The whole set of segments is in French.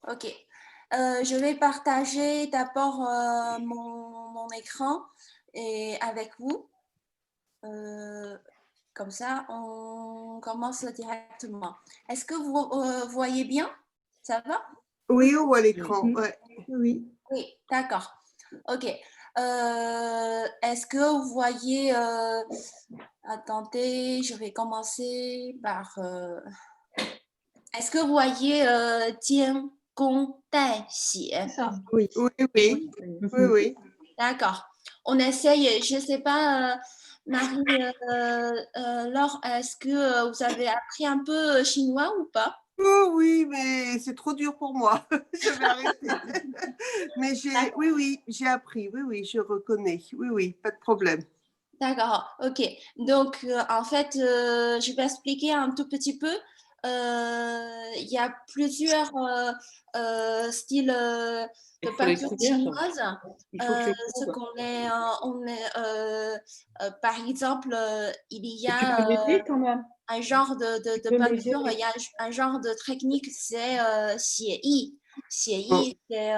Ok. Je vais partager d'abord mon écran et avec vous. Euh, Comme ça, on commence directement. Est-ce que vous voyez bien? Ça va? Oui, on voit Oui. l'écran. Ouais. Oui. Oui, d'accord. Ok. Est-ce que vous voyez... attendez, je vais commencer par... est-ce que vous voyez Jian Gong Dai Xie? C'est ça. Oui, oui, Oui, oui, oui. d'accord. On essaye, je ne sais pas, Marie, Laure, est-ce que vous avez appris un peu chinois ou pas? Oh oui, mais c'est trop dur pour moi. Je vais arrêter. Mais oui, oui, j'ai appris. Oui, oui, je reconnais. Oui, oui, pas de problème. D'accord, ok. Donc, en fait, je vais expliquer un tout petit peu. Il y a plusieurs styles de Il faut peinture l'écrire. chinoise. Il faut que Ce j'écrive. qu'on est, par exemple, il y Et tu peux a m'aider quand même. un genre Tu de peux m'aider. peinture, il y a un genre de technique, c'est xie yi. Xie Bon, yi, c'est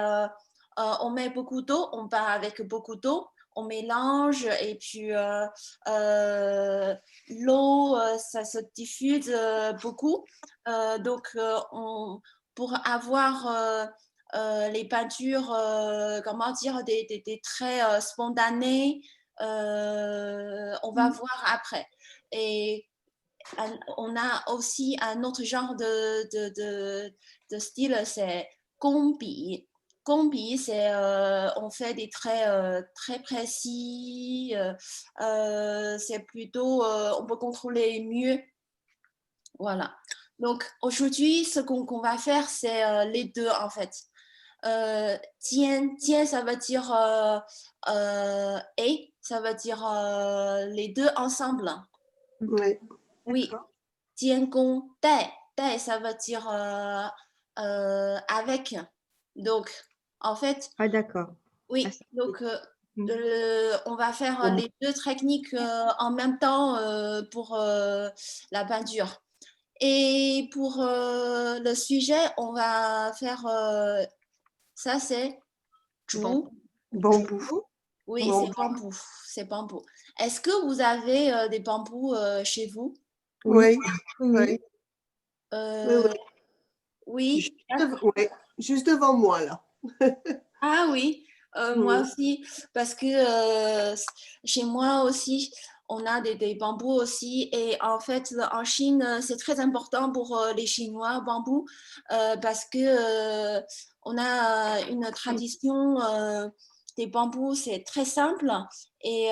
on met beaucoup d'eau, on part avec beaucoup d'eau, on mélange et puis l'eau, ça se diffuse beaucoup. Donc, pour avoir les peintures, comment dire, des traits spontanés, on va voir après. Et on a aussi un autre genre de style, c'est combi. Combi, c'est on fait des traits très précis, c'est plutôt, on peut contrôler mieux. Voilà. Donc aujourd'hui, ce qu'on va faire, c'est les deux en fait. Tien, ça veut dire et, ça veut dire les deux ensemble. ouais. Oui, D'accord. Jian Gong Dai. Dai, ça veut dire avec. Donc, en fait, Ah, d'accord. Ah, oui. Donc, on va faire Bon, les deux techniques en même temps pour la peinture. Et pour le sujet, on va faire ça, c'est Bon. zhu. bambou. Oui, c'est Bambou. bambou. C'est bambou. Est-ce que vous avez des bambous chez vous? Oui. Oui, Oui, oui, oui. oui, oui. Euh, oui, Ouais, juste devant moi, là. ah oui, moi Mm. aussi, parce que chez moi aussi, on a des bambous aussi. Et en fait, en Chine, c'est très important pour les Chinois, bambou, parce que on a une tradition des bambous, c'est très simple et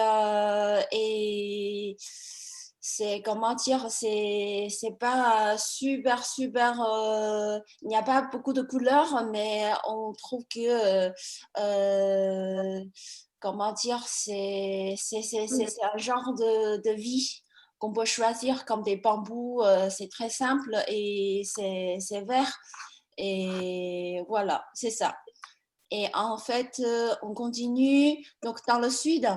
c'est, comment dire, c'est pas super, il n'y a pas beaucoup de couleurs, mais on trouve que comment dire, c'est un genre de vie qu'on peut choisir comme des bambous. C'est très simple et c'est vert. Et voilà, c'est ça. Et en fait, on continue. Donc, dans le sud,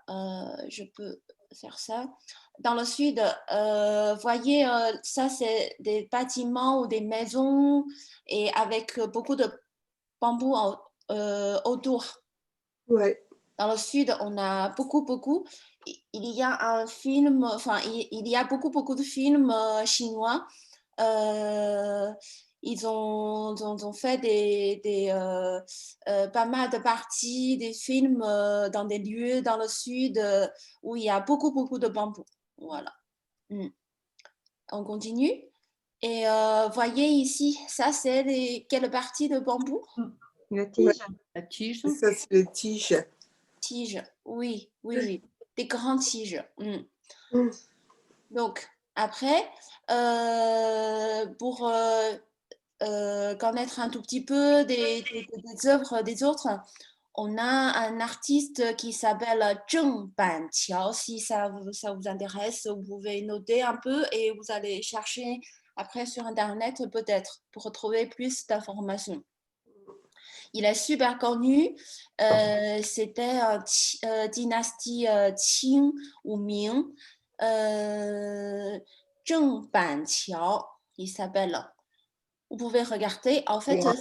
je peux faire ça. Dans le sud, voyez, ça, c'est des bâtiments ou des maisons et avec beaucoup de bambous autour. Ouais. Dans le sud, on a beaucoup. Il y a un film, enfin, il y a beaucoup de films chinois. Euh, ils ont fait pas mal de parties, des films dans des lieux dans le sud où il y a beaucoup de bambous. Voilà. Mm. On continue. Et voyez ici, ça c'est quelle partie de bambou? La Ouais. tige. La tige. Ça, c'est les tiges. Tiges. Oui. Des grandes tiges. Mm. Mm. Donc, après, pour connaître un tout petit peu des œuvres des autres, on a un artiste qui s'appelle Zheng Banqiao. Si ça vous intéresse, vous pouvez noter un peu et vous allez chercher après sur Internet peut-être pour retrouver plus d'informations. Il est super connu. C'était dynastie Qing ou Ming. Zheng Banqiao, il s'appelle. vous pouvez regarder. En fait, Wow.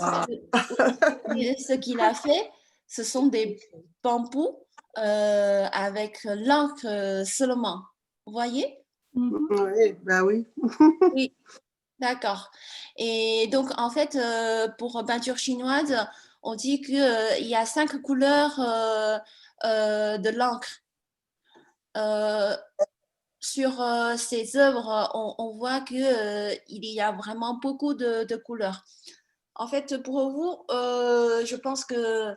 ce qu'il a fait, ce sont des bambous avec l'encre seulement. Vous voyez? Oui, bah oui. Oui, d'accord. Et donc, en fait, pour peinture chinoise, on dit qu'il y a 5 couleurs de l'encre. Sur ces œuvres, on voit qu'il y a vraiment beaucoup de couleurs. En fait, pour vous, je pense que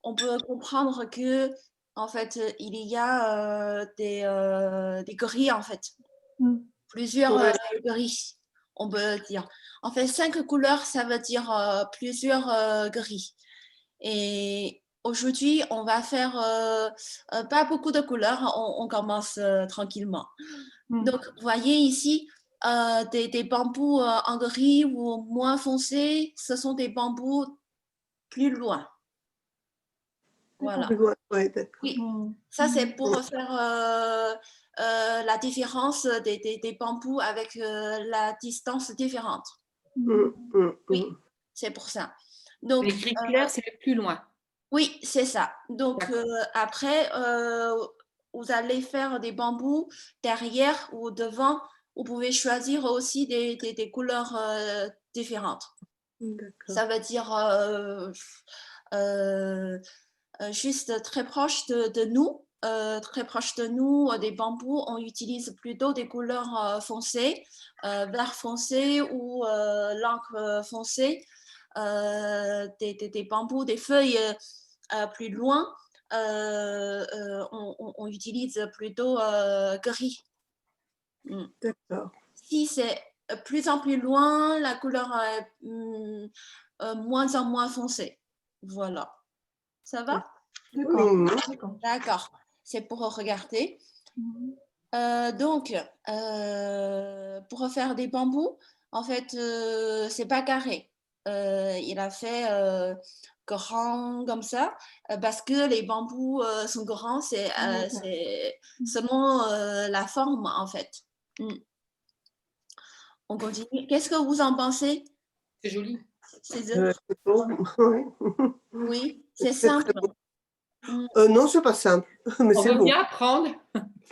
on peut comprendre que en fait, il y a des grilles, en fait. Plusieurs Ouais. grilles, on peut dire. En fait, 5 couleurs, ça veut dire plusieurs grilles. Et aujourd'hui, on va faire pas beaucoup de couleurs, on commence tranquillement. Donc, vous voyez ici, des bambous en gris ou moins foncés, ce sont des bambous plus loin. Voilà. Ouais, d'accord. Oui, ça c'est pour faire la différence des bambous avec la distance différente. Oui, c'est pour ça. Donc, Les gris clairs, c'est le plus loin. oui, c'est ça. Donc, D'accord. après, vous allez faire des bambous derrière ou devant. Vous pouvez choisir aussi des couleurs différentes. D'accord. Ça veut dire juste très proche de nous. Très proche de nous, des bambous, on utilise plutôt des couleurs foncées, vert foncé ou l'encre foncée. Des bambous, des feuilles plus loin, on utilise plutôt gris. D'accord. Si c'est plus en plus loin, la couleur est moins en moins foncée. Voilà. Ça va? D'accord. C'est pour regarder. Donc, pour faire des bambous, en fait, c'est pas carré. Il a fait grand comme ça parce que les bambous sont grands, c'est selon la forme en fait. On continue. Qu'est-ce que vous en pensez? C'est joli. Ces œuvres? C'est beau. Oui, c'est C'est très simple. beau. Non, c'est pas simple, mais On c'est veut beau. bien apprendre.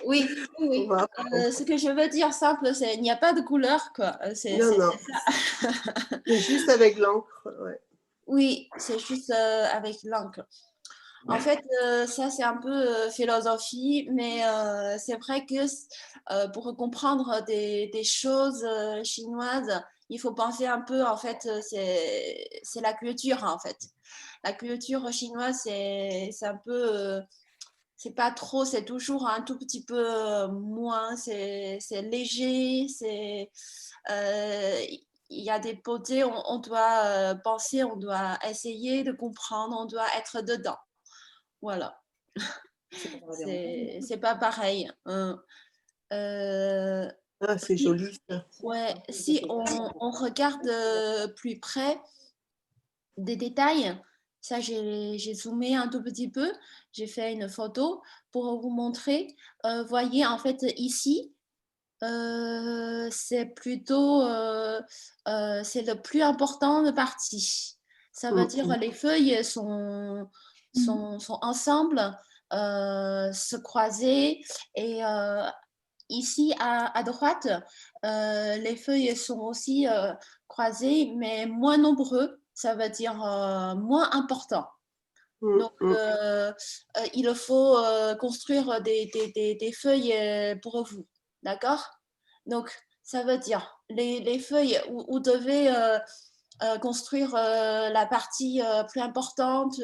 Oui, On oui. va apprendre. Ce que je veux dire simple, c'est il n'y a pas de couleur, quoi. Non, non. C'est juste avec l'encre. Ouais. Oui, c'est juste avec l'encre. En fait, ça, c'est un peu philosophie, mais c'est vrai que pour comprendre des choses chinoises, il faut penser un peu, en fait, c'est la culture, en fait. La culture chinoise, c'est un peu, c'est pas trop, c'est toujours un tout petit peu moins, c'est léger, il y a des beautés, on doit penser, on doit essayer de comprendre, on doit être dedans. Voilà. C'est pas pareil. Ah, c'est joli ça. Ouais, si on regarde plus près des détails, ça j'ai zoomé un tout petit peu, j'ai fait une photo pour vous montrer. Voyez, en fait, ici, c'est plutôt c'est le plus important de partie. Ça veut dire les feuilles sont ensemble, se croiser et ici à droite, les feuilles sont aussi croisées mais moins nombreux. Ça veut dire moins important. Donc, il faut construire des feuilles pour vous. D'accord? Donc, ça veut dire les feuilles, vous devez construire la partie plus importante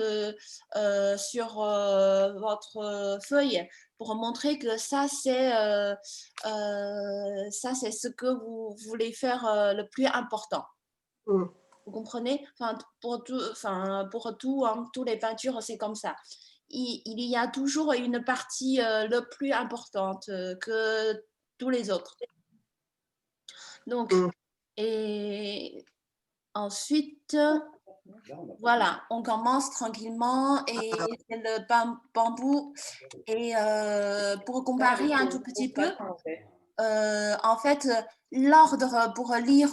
sur votre feuille pour montrer que ça, c'est ce que vous voulez faire le plus important. Vous comprenez? Enfin, pour tout, hein, toutes les peintures, c'est comme ça. Il y a toujours une partie le plus importante que tous les autres. Donc, et ensuite, voilà, on commence tranquillement et c'est le bambou. Et pour comparer un tout petit peu, en fait, l'ordre pour lire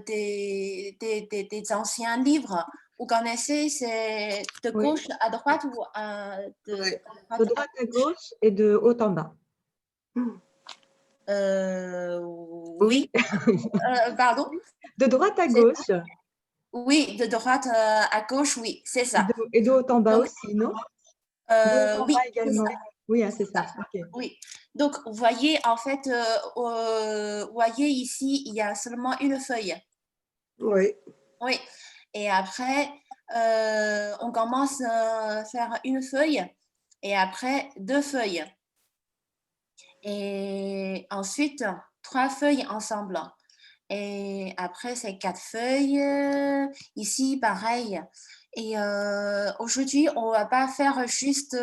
des anciens livres, vous connaissez, c'est de Oui. gauche à droite ou Ouais. De droite à gauche et de haut en bas. Oui. Pardon? De droite à C'est gauche Oui, de droite à gauche, oui, c'est ça. et de haut en bas Donc, aussi, non? De haut en oui, bas c'est également. ça. Oui, hein, c'est ça. Ok. Oui. Donc, vous voyez, en fait, vous voyez ici, il y a seulement une feuille. Oui. Oui. Et après, on commence à faire une feuille et après 2 feuilles. Et ensuite, 3 feuilles ensemble. Et après, c'est 4 feuilles. Ici, pareil. Et aujourd'hui, on va pas faire juste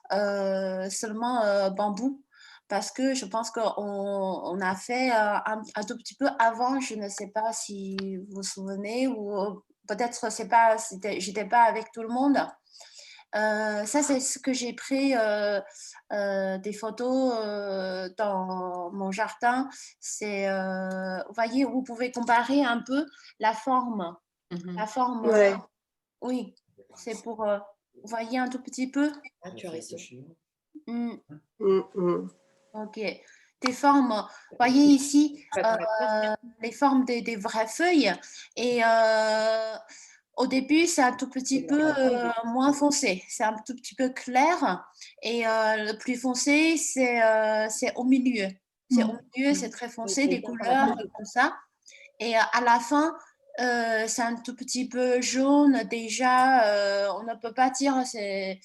seulement bambou parce que je pense qu'on a fait un tout petit peu avant. Je ne sais pas si vous vous souvenez ou peut-être c'est pas, j'étais pas avec tout le monde. Ça, c'est ce que j'ai pris des photos dans mon jardin. C'est, vous voyez, vous pouvez comparer un peu la forme. La forme, Ouais. oui, c'est pour, vous voyez un tout petit peu. Ah, tu as raison. Mm, ok. Des formes, vous voyez ici les formes des vraies feuilles. Et au début, c'est un tout petit peu moins foncé, c'est un tout petit peu clair. Et le plus foncé, c'est au milieu. C'est au milieu, c'est très foncé, des couleurs comme ça. Et à la fin, c'est un tout petit peu jaune déjà. On ne peut pas dire c'est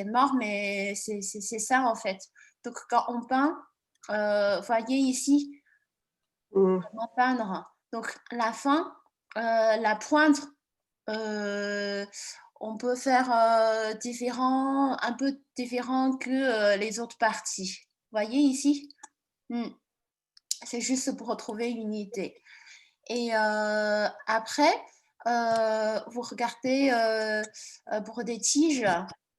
mort, mais c'est ça en fait. Donc quand on peint, voyez ici, comment peindre. Donc la fin, la pointe, on peut faire un peu différent que les autres parties. Voyez ici. C'est juste pour retrouver une unité. Et après, vous regardez pour des tiges,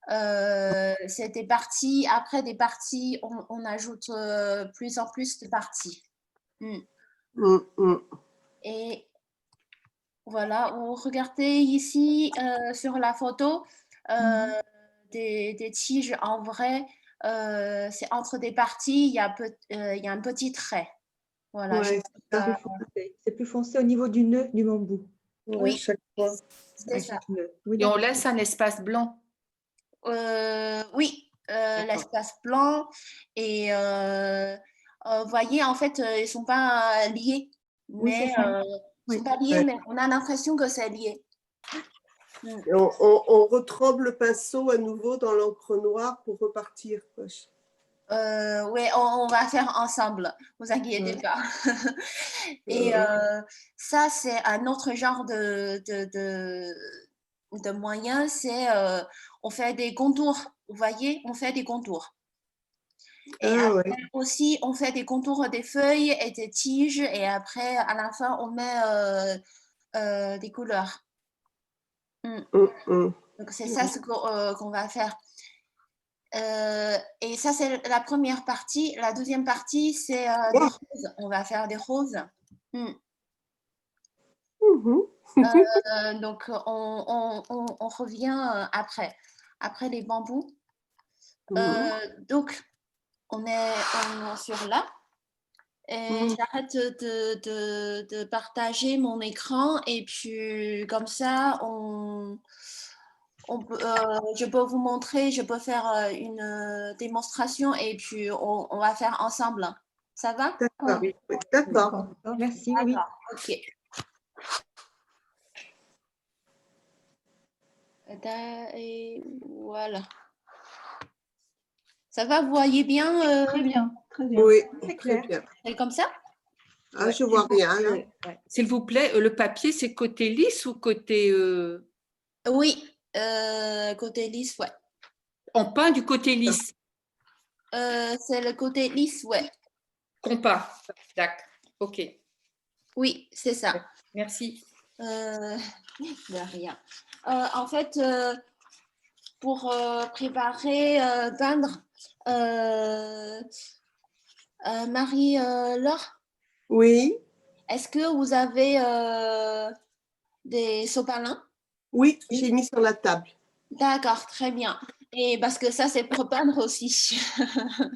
c'est des parties, après des parties, on ajoute plus en plus de parties. Et voilà, vous regardez ici sur la photo, des tiges en vrai, c'est entre des parties, il y a un petit trait. Voilà, Ouais, C'est plus foncé au niveau du nœud du bambou. ouais, Oui. chaque fois. c'est À ça. chaque nœud. Oui, Et on d'accord. laisse un espace blanc. Oui, l'espace blanc. Et vous voyez, en fait, ils ne sont pas liés. Oui, c'est Mais ça. ils Oui. sont pas liés, mais on a l'impression que c'est lié. Et on retrempe le pinceau à nouveau dans l'encre noire pour repartir. Oui, on va faire ensemble, vous inquiétez pas. Et ça, c'est un autre genre de moyen, c'est on fait des contours. Vous voyez, on fait des contours. Et après aussi, on fait des contours des feuilles et des tiges. Et après, à la fin, on met des couleurs. Donc, c'est ça ce qu'on va faire. Et ça, c'est la première partie. La deuxième partie, c'est des roses. On va faire des roses. Donc, on revient après les bambous. Donc, on est sur là. Et j'arrête de partager mon écran et puis comme ça, je peux vous montrer, je peux faire une démonstration et puis on va faire ensemble. Ça va? D'accord. D'accord. D'accord, merci. Oui. D'accord, ok. Et voilà. Ça va, vous voyez bien? Très bien, très bien. Oui, C'est très clair. bien. C'est comme ça? Ah, je vois rien. Là. Ouais. S'il vous plaît, le papier, c'est côté lisse ou côté... Oui, côté lisse, ouais. On peint du côté lisse. C'est le côté lisse, ouais. Qu'on peint. D'accord. OK. Oui, c'est ça. Merci. De rien. En fait, pour préparer, peindre, Marie-Laure, Oui, est-ce que vous avez des sopalins? oui, j'ai mis sur la table. D'accord, très bien. Et parce que ça, c'est pour peindre aussi.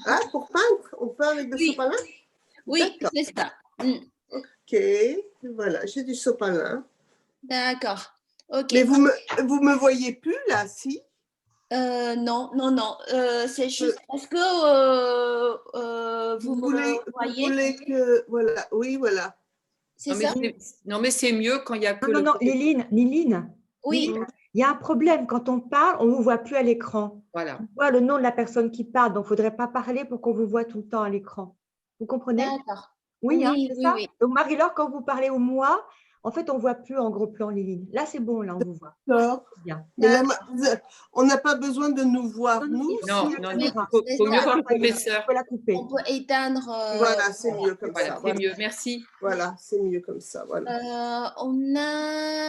Ah, pour peindre, on peint avec des Oui, sopalins? oui, D'accord. c'est ça. Mm, Ok, voilà, j'ai du sopalin. d'accord. Ok. Mais vous me voyez plus là, si? Non, non, non. C'est juste, est-ce que vous me Vous voyez? voulez que, voilà, oui, voilà. C'est ça? Non, mais c'est mieux quand il n'y a que Non, non, le non, côté. Liline, Oui, il y a un problème. Quand on parle, on ne vous voit plus à l'écran. Voilà. On voit le nom de la personne qui parle, donc il ne faudrait pas parler pour qu'on vous voit tout le temps à l'écran. Vous comprenez? d'accord. Oui, hein, Oui, c'est oui, ça? oui. Donc, Marie-Laure, quand vous parlez au moi, en fait, on ne voit plus en gros plan, Liline. Là, c'est bon, là, on vous voit. D'accord. Bien. Mais là, on n'a pas besoin de nous voir, Non, non, nous. il Non, y a non, la non. caméra. Faut C'est mieux ça. voir le Vous professeur. pouvez la couper. On peut éteindre. Voilà, c'est Voilà. mieux comme Voilà, ça. c'est Voilà, mieux. Merci. voilà, c'est mieux comme ça. Voilà. On a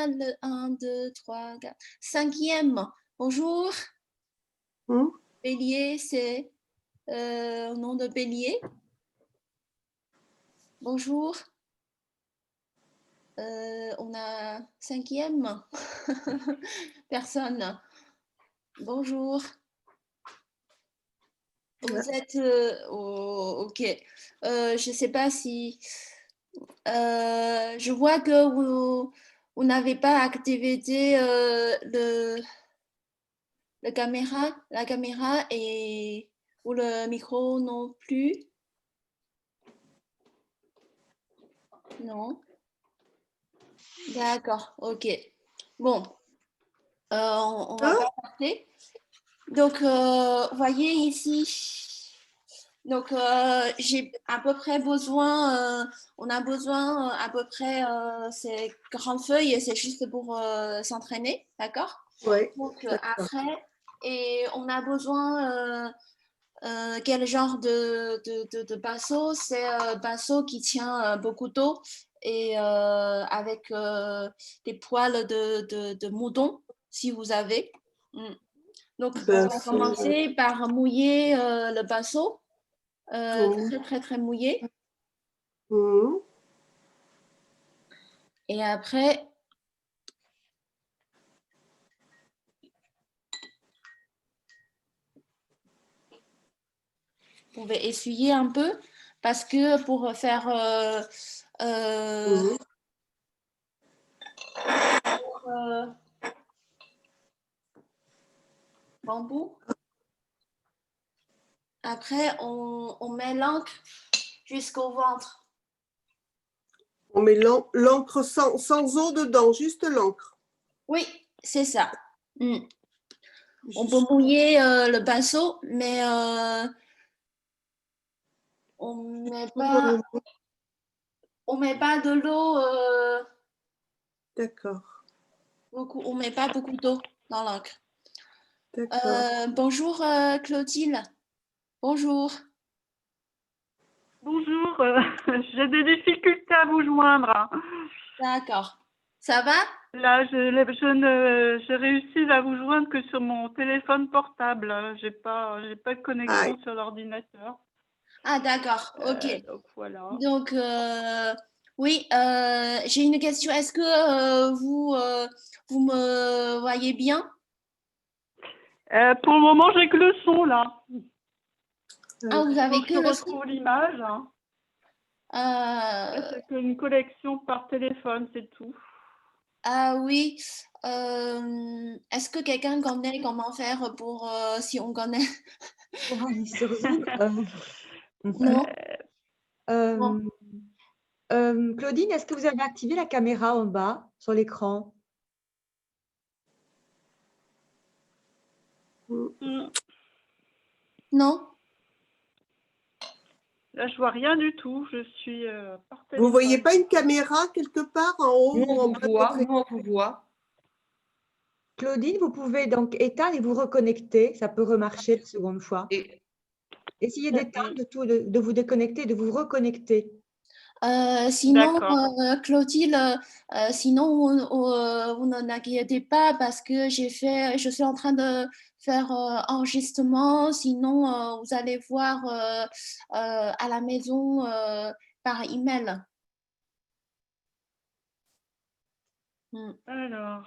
le 1, 2, 3, 4, 5e. Bonjour. Hum, Bélier, c'est au nom de Bélier. Bonjour. On a 5e. Personne. Bonjour. Vous êtes ok. Je ne sais pas si je vois que vous n'avez pas activé la caméra et ou le micro non plus. Non. D'accord. Ok. Bon, on va Hein? pas parler. Donc, voyez ici. Donc, j'ai à peu près besoin, on a besoin à peu près ces grandes feuilles, c'est juste pour s'entraîner, d'accord? Oui. Donc, après, et on a besoin, quel genre de pinceau? C'est un pinceau qui tient beaucoup d'eau et avec des poils de mouton, si vous avez. Mm. Donc, on va commencer par mouiller le pinceau. Très très très mouillé. Hum. Et après, vous pouvez essuyer un peu parce que pour faire Hum. bambou. Après, on met l'encre jusqu'au ventre. On met l'encre sans eau dedans, juste l'encre. Oui, c'est ça. Mm. On peut mouiller le pinceau, mais on met pas de l'eau D'accord. beaucoup. On met pas beaucoup d'eau dans l'encre. D'accord. Bonjour Clotilde. Bonjour. Bonjour, j'ai des difficultés à vous joindre. D'accord. Ça va? Là, j'ai réussi à vous joindre que sur mon téléphone portable. J'ai pas de connexion sur l'ordinateur. Ah, d'accord. Ok. Donc voilà. Donc, oui, j'ai une question. Est-ce que vous me voyez bien? Pour le moment, j'ai que le son là. Ah, vous avez Faut que je le son? retrouve l'image. C'est qu'une connexion par téléphone, c'est tout. Ah oui. Est-ce que quelqu'un connaît comment faire pour si on connaît? Pour aller sur Zoom. Non. Bon. Claudine, est-ce que vous avez activé la caméra en bas sur l'écran? Non. Là, je vois rien du tout. Je suis par téléphone. Vous voyez pas une caméra quelque part en haut Nous, ou en on bas vous de voit. votre Nous, on vous voit. Claudine, vous pouvez donc éteindre et vous reconnecter. Ça peut remarcher la seconde fois. Et Essayez d'éteindre, de vous déconnecter, de vous reconnecter. Sinon, D'accord. Clotilde, sinon, vous ne n'inquiétez pas parce que je suis en train de faire enregistrement. Sinon, vous allez voir à la maison par email. Mm. Alors,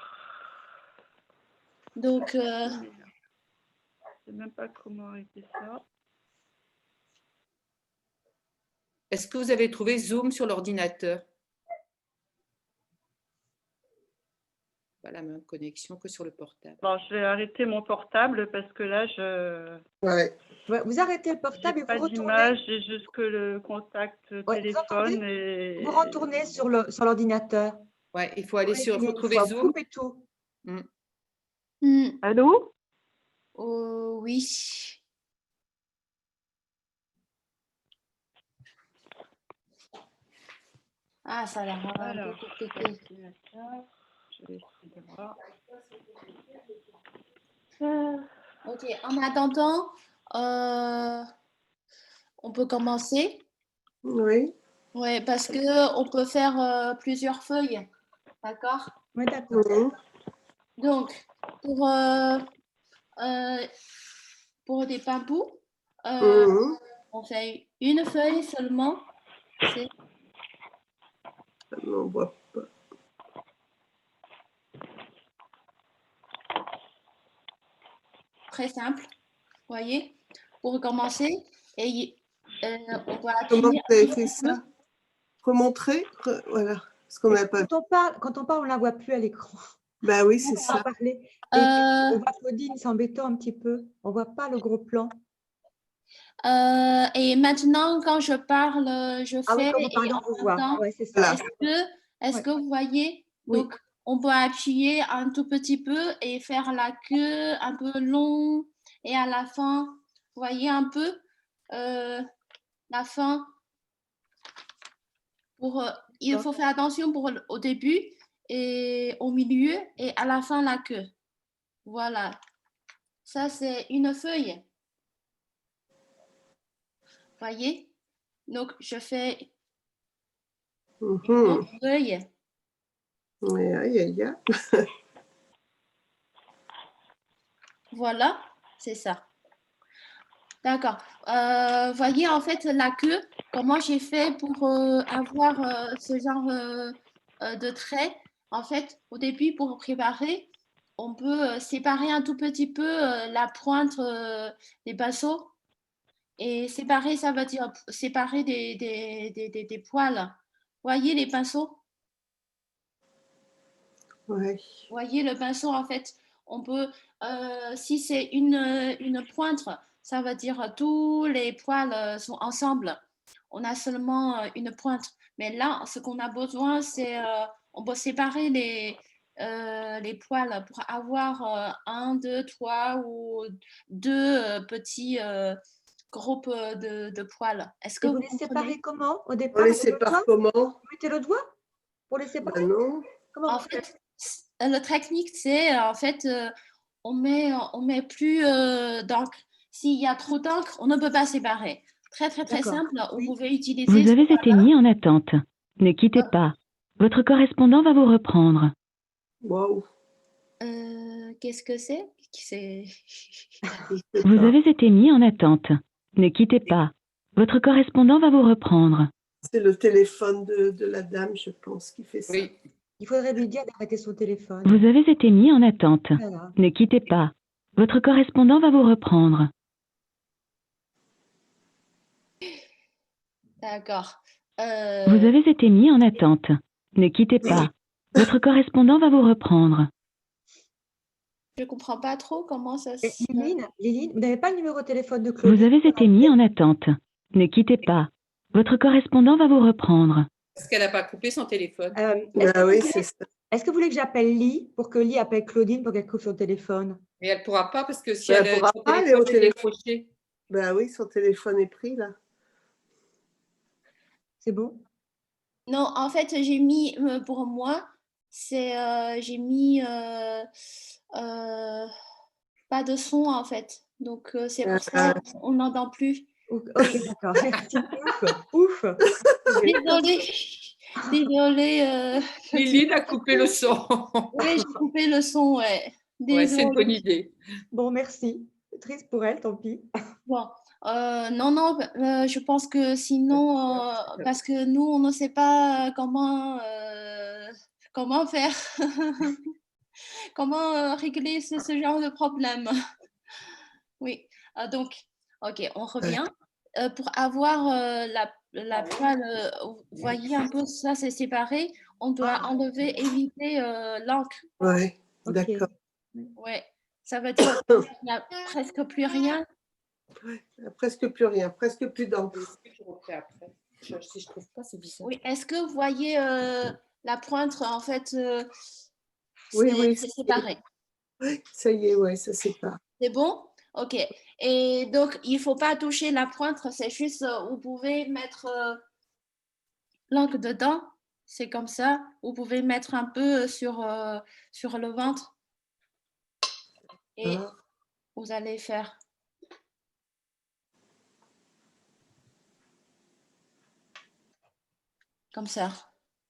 Donc, je sais même pas comment arrêter ça. Est-ce que vous avez trouvé Zoom sur l'ordinateur? Pas la même connexion que sur le portable. Bon, je vais arrêter mon portable parce que là, je Ouais. Ouais, vous arrêtez le n'ai portable et pas vous retournez. d'image, j'ai juste que le contact Ouais, téléphone et Vous retournez sur l'ordinateur. Ouais, il faut aller sur Réessayez une retrouver fois, vous Zoom. coupez tout. Mm. mm, Allô? oh, oui. Ah, ça a l'air un peu Alors, compliqué. ordinateur, je vais essayer de voir. Ok, en attendant, on peut commencer. Oui. Oui, parce que on peut faire plusieurs feuilles. D'accord? Oui, d'accord. Mhm. Donc, pour des papous, Mhm. on fait une feuille seulement. C'est On voit. très simple, voyez, pour commencer. Et on va Comment appuyer vous avez un fait petit peu. ça? Remontrer? Voilà. Parce qu'on n'a pas. Quand on parle, on ne la voit plus à l'écran. Bah oui, c'est On va ça. parler. Et Euh, on voit Claudine, c'est embêtant un petit peu. On ne voit pas le gros plan. et maintenant, quand je parle, je Ah oui, fais quand vous et parlez, en on vous même voit. temps, Oui, c'est ça. Voilà. est-ce Ouais. que vous voyez? Oui. Donc, on peut appuyer un tout petit peu et faire la queue un peu long. Et à la fin, vous voyez un peu la fin. Il faut faire attention au début et au milieu et à la fin la queue. Voilà. Ça, c'est une feuille. Voyez? Donc, je fais une Mhm. autre feuille. Ouais, aïe, aïe, aïe. Voilà, c'est ça. D'accord. Voyez en fait la queue, comment j'ai fait pour avoir ce genre de trait. En fait, au début, pour préparer, on peut séparer un tout petit peu la pointe des pinceaux. Et séparer, ça veut dire séparer des poils. Voyez les pinceaux? Ouais. Voyez le pinceau, en fait, on peut, si c'est une pointe, ça veut dire tous les poils sont ensemble. On a seulement une pointe. Mais là, ce qu'on a besoin, c'est, on peut séparer les poils pour avoir un, deux, trois ou deux petits groupes de poils. Est-ce que Et vous vous les comprenez? séparez comment au On départ? les Avec le sépare doigt? comment? Vous mettez le doigt pour les séparer? Ben non. Comment En vous faites? fait, la technique, c'est en fait, on met plus d'encre. S'il y a trop d'encre, on ne peut pas séparer. Très, très, très D'accord. simple. Vous Oui. pouvez utiliser. Vous avez été mis en attente. Ne quittez pas. Votre correspondant va vous reprendre. Waouh. Qu'est-ce que c'est? Vous avez été mis en attente. Ne quittez pas. Votre correspondant va vous reprendre. C'est le téléphone de la dame, je pense, qui fait ça. Oui. Il faudrait lui dire d'arrêter son téléphone. Vous avez été mis en attente. Voilà. Ne quittez pas. Votre correspondant va vous reprendre. D'accord. Vous avez été mis en attente. Ne quittez pas. Votre correspondant va vous reprendre. Je comprends pas trop comment ça Et se. Liline, vous n'avez pas le numéro de téléphone de Vous Claudine? avez été mis en attente. Ne quittez pas. Votre correspondant va vous reprendre. Parce qu'elle n'a pas coupé son téléphone. Bah oui, c'est ça. Est-ce que vous voulez que j'appelle Lee pour que Lee appelle Claudine pour qu'elle coupe son téléphone? Mais elle ne pourra pas parce que si Ben, elle elle pourra son pas aller au téléphone est téléphone. décroché. Bah oui, son téléphone est pris là. C'est bon? Non, en fait, j'ai mis pour moi, c'est j'ai mis pas de son en fait. Donc c'est pour ça on n'entend plus. Ok, d'accord. Merci. Ouf. Désolée, désolée. Lily a coupé le son. Oui, j'ai coupé le son, ouais. Ouais, c'est une bonne Désolée. idée. Bon, merci. Triste pour elle, tant pis. Bon, non, non, je pense que sinon, parce que nous, on ne sait pas comment faire, comment régler ce genre de problème. Oui, donc, ok, on revient. Pour avoir la poêle, vous voyez un peu ça, c'est séparé. On doit enlever, éviter l'encre. Ouais, Ok. d'accord. Ouais, ça veut dire qu'il n'y a presque plus rien. Presque plus rien, presque plus d'encre. Je refais après. Si je trouve pas, c'est bizarre. Oui, est-ce que vous voyez la pointe, en fait, Oui, oui, c'est séparé. ça y est, ouais, ça sépare. C'est bon? Ok. Et donc, il ne faut pas toucher la pointe, c'est juste, vous pouvez mettre l'encre dedans, c'est comme ça. Vous pouvez mettre un peu sur le ventre et Ah, vous allez faire comme ça.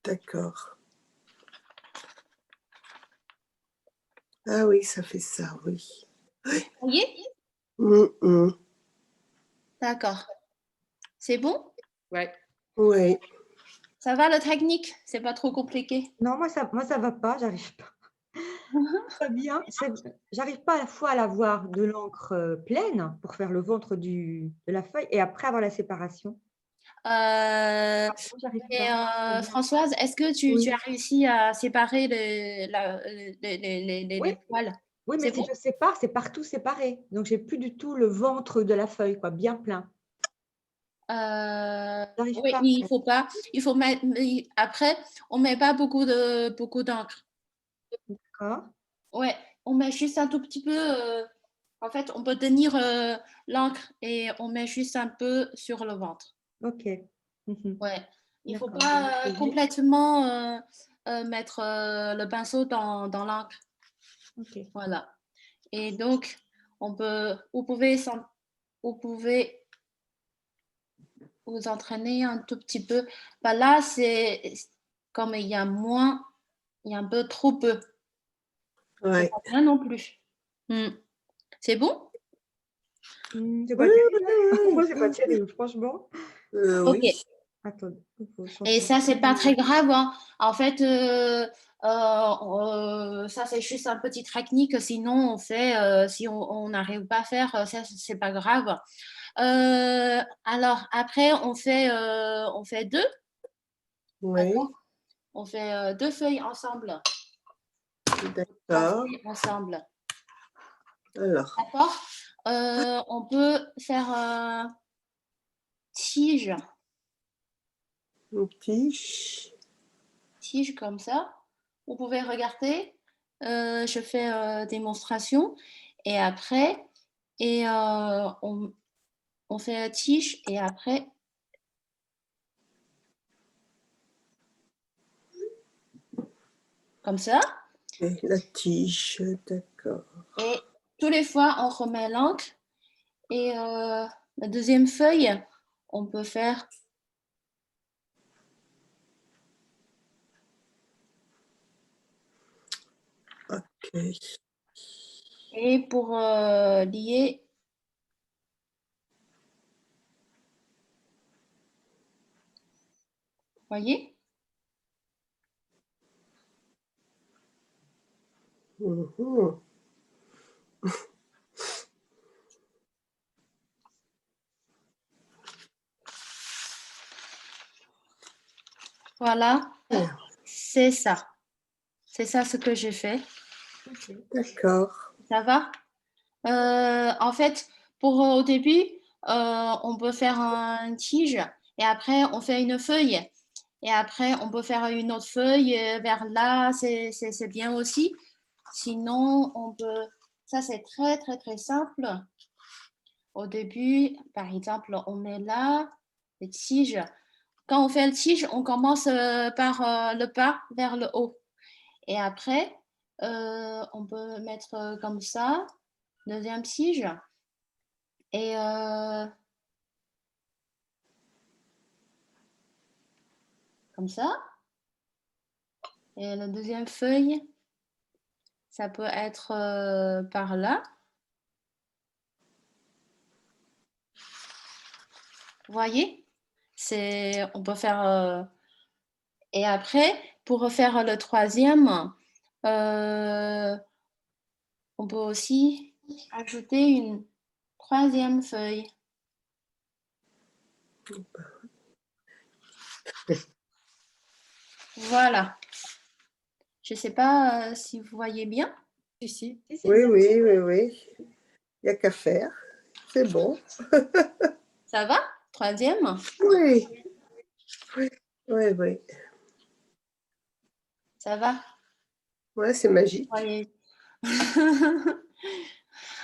d'accord. Ah oui, ça fait ça, oui. Vous voyez? Mm. D'accord. C'est bon? Ouais. Oui, Ça va la technique? C'est pas trop compliqué? Non, moi, ça va pas, j'arrive pas. Très bien. J'arrive pas à la fois à l'avoir de l'encre pleine pour faire le ventre de la feuille et après avoir la séparation. Euh, J'arrive Et pas. Françoise, est-ce que Oui. tu as réussi à séparer Oui, les poils? oui, mais C'est si bon? je sépare, c'est partout séparé. Donc, j'ai plus du tout le ventre de la feuille, quoi, bien plein. J'arrive Oui, pas. mais il faut pas. Il faut mettre. Après, on met pas beaucoup d'encre. D'accord. Ouais, on met juste un tout petit peu. En fait, on peut tenir l'encre et on met juste un peu sur le ventre. Ok. Mhm. Ouais, il faut D'accord. pas complètement mettre le pinceau dans l'encre. Ok. Voilà. Et donc, vous pouvez vous entraîner un tout petit peu. Bah là, c'est comme il y a moins, il y a un peu trop peu. C'est ouais. pas bien non plus. Hmm. C'est bon? C'est Oui, pas terrible. oui, Moi, c'est pas oui, oui. terrible, franchement. Ok. Oui. Attends, il faut Et changer. ça, c'est pas très grave, hein. En fait, ça, c'est juste un petit technique. Sinon, si on n'arrive pas à faire, ça, c'est pas grave. Alors, après, on fait deux. Oui, D'accord? On fait deux feuilles ensemble. Trois d'accord. feuilles ensemble. Alors, D'accord? On peut faire tige, une tige. tige comme ça. Vous pouvez regarder. Je fais démonstration. Et après, on fait tige et après, comme ça. Et la tige, d'accord. Et tous les fois, on remet l'encre. Et la deuxième feuille, on peut faire Ok. et pour lier, voyez? Mhm. Voilà, Bien, c'est ça. C'est ça ce que j'ai fait. d'accord. Ça va? En fait, pour au début, on peut faire un tige et après on fait une feuille. Et après, on peut faire une autre feuille vers là, c'est bien aussi. Sinon, on peut. Ça, c'est très, très, très simple. Au début, par exemple, on met là les tiges. Quand on fait le tige, on commence par le bas vers le haut. Et après, on peut mettre comme ça, deuxième tige. Et comme ça. Et la deuxième feuille, ça peut être par là. Vous voyez? On peut faire... et après, pour refaire le troisième, on peut aussi ajouter une troisième feuille. Voilà. Je ne sais pas si vous voyez bien. Si, si. Si, c'est Oui, bien. oui, oui, oui. Il n'y a qu'à faire. C'est bon. Ça va? Troisième? Oui. Oui, oui, oui. Ça va? Ouais, c'est magique. Voyez.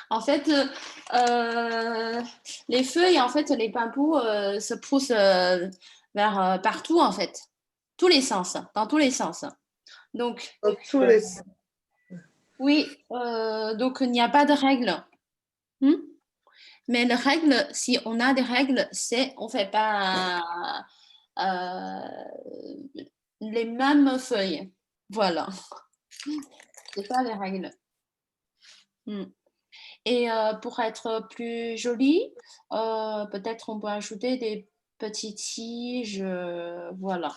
En fait, les feuilles, en fait, les pimpous se poussent vers partout, en fait. Tous les sens, dans tous les sens. Donc, Dans tous les... oui, donc il n'y a pas de règle. Mais les règles, si on a des règles, c'est on ne fait pas les mêmes feuilles. Voilà. C'est ça les règles. Et pour être plus joli, peut-être on peut ajouter des petites tiges. Voilà.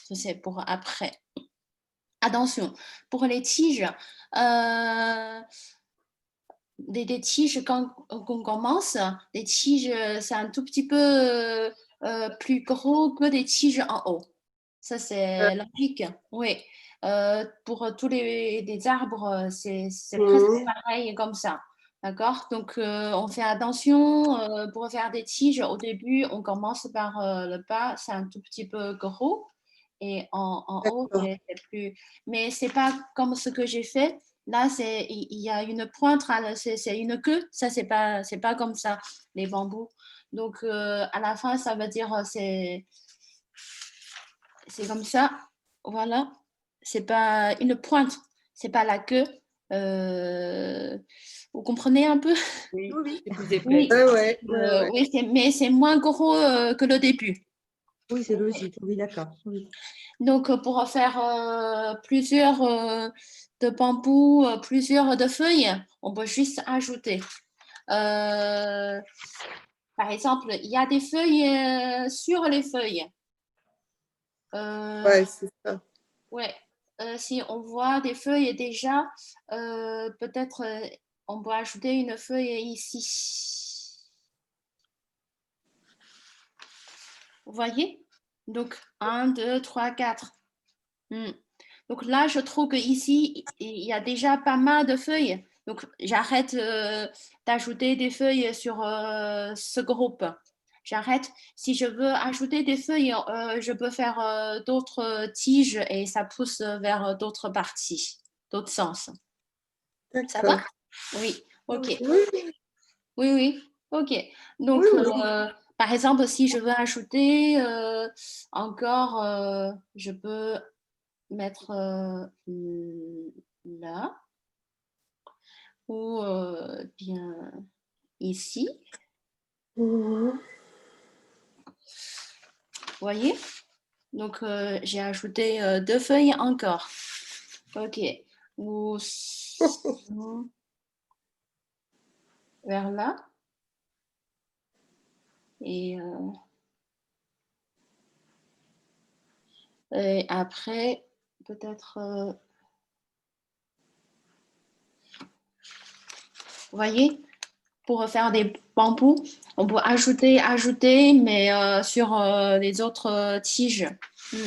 Ça, c'est pour après. Attention, pour les tiges, des tiges, quand on commence, des tiges, c'est un tout petit peu plus gros que des tiges en haut. Ça, c'est logique. Oui. Pour tous les arbres, c'est presque pareil comme ça. D'accord? Donc, on fait attention pour faire des tiges. Au début, on commence par le bas, c'est un tout petit peu gros. Et en haut, c'est plus. Mais ce n'est pas comme ce que j'ai fait. Là, il y a une pointe, c'est une queue. Ça, c'est pas comme ça, les bambous. Donc, à la fin, ça veut dire c'est comme ça. Voilà. C'est pas une pointe. C'est pas la queue. Vous comprenez un peu? Oui, Oui, c'est plus épais. Oui, Ouais, ouais. oui, mais c'est moins gros que le début. oui, c'est logique. Oui, d'accord. Oui. Donc, pour faire plusieurs de bambous, plusieurs de feuilles, on peut juste ajouter. Par exemple, il y a des feuilles sur les feuilles. Ouais, c'est ça. Ouais. Si on voit des feuilles déjà, peut-être on peut ajouter une feuille ici. Vous voyez? Donc, 1, 2, 3, 4. Donc là, je trouve qu'ici, il y a déjà pas mal de feuilles. Donc, j'arrête d'ajouter des feuilles sur ce groupe. J'arrête. Si je veux ajouter des feuilles, je peux faire d'autres tiges et ça pousse vers d'autres parties, d'autres sens. Ça va? D'accord. Oui. OK. Oui, Oui, oui. OK. Donc, oui, oui. par exemple, si je veux ajouter encore, je peux mettre là ou bien ici. Mhm. Vous voyez? Donc, j'ai ajouté 2 feuilles encore. OK. Ou vers là. Et après, peut-être... vous voyez? Pour faire des bambous, on peut ajouter, mais sur les autres tiges. Vous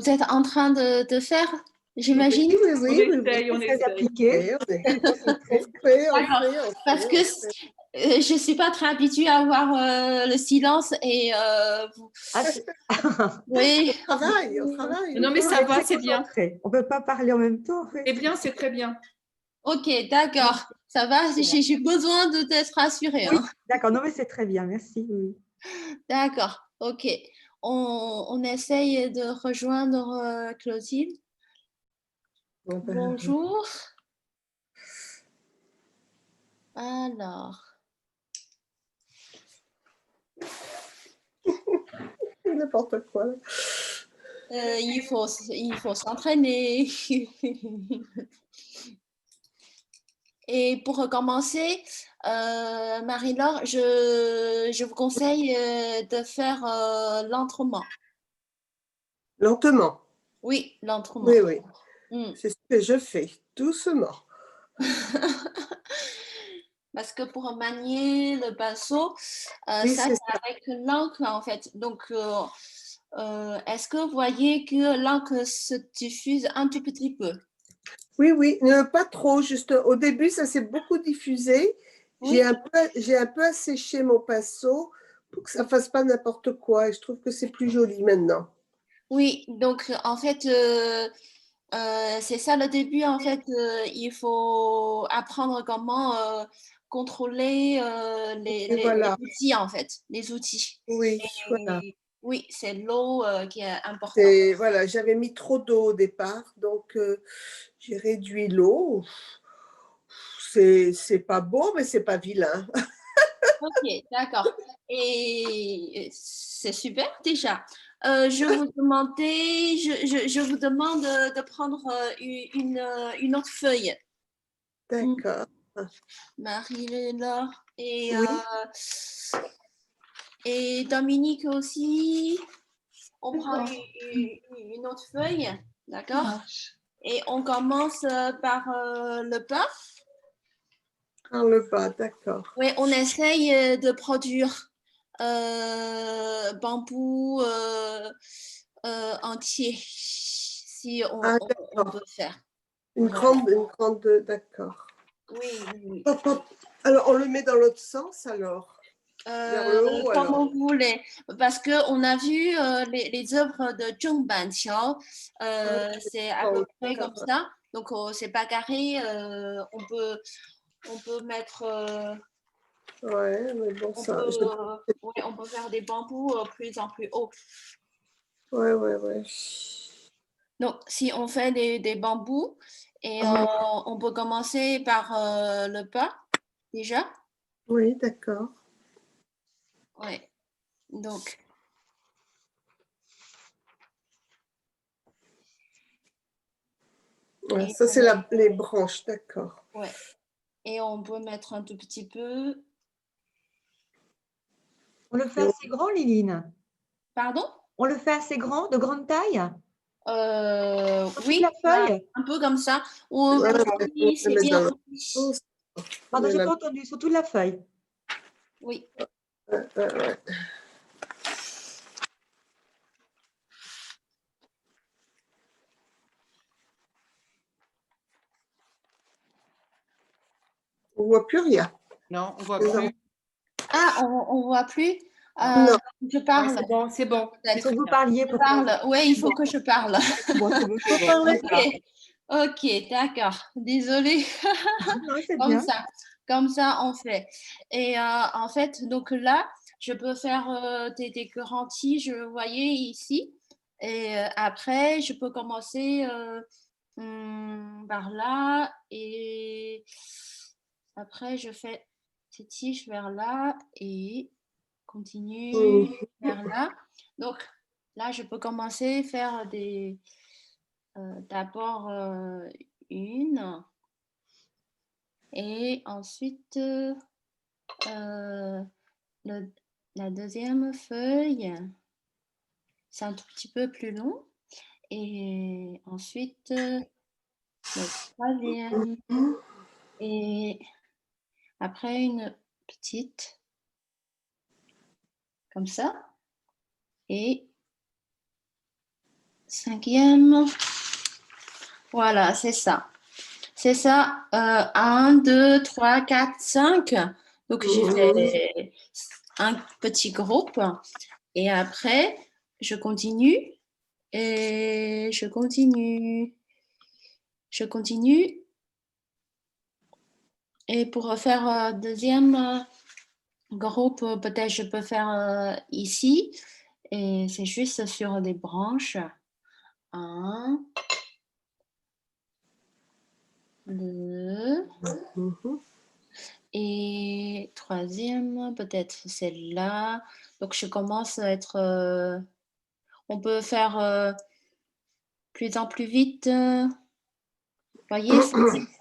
êtes en train de faire, j'imagine? Oui, oui, On oui, oui. essaye, on Très essaye. appliqué. On fait, D'accord. Parce que je ne suis pas très habituée à avoir le silence et Ah, oui. On travaille. Non, mais on ça est va, très c'est bien. concentrés. On ne peut pas parler en même temps. Oui. C'est bien, c'est très bien. Ok, d'accord. Ça va, j'ai besoin d'être rassurée. Oui, Hein. d'accord. Non, mais c'est très bien. Merci. Oui. D'accord, ok. On essaye de rejoindre Clotilde. Bonjour. Alors. N'importe quoi. Il faut s'entraîner. Et pour commencer, Marie-Laure, je vous conseille de faire lentement. Lentement. Oui, lentement. Oui, oui. Mm. C'est ce que je fais, doucement. Parce que pour manier le pinceau, Oui, ça c'est c'est avec l'encre en fait. Donc, est-ce que vous voyez que l'encre se diffuse un tout petit peu? Oui, oui, pas trop. Juste au début, ça s'est beaucoup diffusé. Oui. J'ai un peu asséché mon pinceau pour que ça fasse pas n'importe quoi. Et je trouve que c'est plus joli maintenant. Oui, donc en fait, c'est ça le début. En fait, il faut apprendre comment contrôler Et voilà. les outils, en fait, les outils. Oui, voilà. Et oui, c'est l'eau qui est important. Et voilà, j'avais mis trop d'eau au départ, donc j'ai réduit l'eau. C'est pas beau, mais c'est pas vilain. Ok, d'accord. Et c'est super déjà. Je vous demandais, je vous demande de prendre une autre feuille. D'accord. Marie-Laure Oui. et Dominique aussi. On prend une autre feuille, d'accord? Et on commence par le pain. Par le bas, d'accord. Oui, on essaye de produire bambou entier, si Ah, on d'accord. peut faire. Une grande, d'accord. Oui, oui, oui. Hop, hop. Alors, on le met dans l'autre sens, alors. Vers le haut, Comme alors. vous voulez, parce qu'on a vu les œuvres de Zheng Banqiao, c'est à peu près comme ça, donc c'est pas carré, on peut mettre, Ouais, mais bon, ça. ouais, on peut faire des bambous plus en plus haut. Ouais, ouais, ouais. Donc, si on fait des bambous, et on peut commencer par le pas, déjà. Oui, d'accord. Ouais. Donc, Ouais, et ça, c'est les branches, d'accord. ouais. Et on peut mettre un tout petit peu. On le fait assez grand, Liline? Pardon? On le fait assez grand, de grande taille? Sur toute Oui, la feuille? un peu comme ça. Ouais, Oui, on le c'est met dans bien. l'autre sens. Pardon, Mais j'ai là- pas entendu. Sur toute la feuille. Oui. ouais. On voit plus rien. Non, on voit Non. plus. Ah, on voit plus. Non. Je Ouais, parle. c'est bon, c'est bon. Peut-être. Il faut que vous bien. parliez Je pour parle. Oui, il faut que je parle. c'est bon, c'est bon, c'est bon. parler. Ok, ok, d'accord. Désolée. Non, c'est Comme bien. ça, comme ça on fait. Et en fait, donc là, je peux faire des grands tiges, vous voyez ici. Et après, je peux commencer par là. Et après, je fais ces tiges vers là et continue vers là. Donc là, je peux commencer à faire d'abord une. Et ensuite, la deuxième feuille, c'est un tout petit peu plus long. Et ensuite, le troisième. Et après, une petite, comme ça. Et cinquième. Voilà, c'est ça. C'est ça. 1, 2, 3, 4, 5. Donc, j'ai fait un petit groupe. Et après, je continue. Et je continue. Je continue. Et pour faire un deuxième groupe, peut-être je peux faire ici. Et c'est juste sur des branches. 1, 2. Et troisième, peut-être celle-là. Donc, je commence à être... on peut faire plus en plus vite. Vous voyez,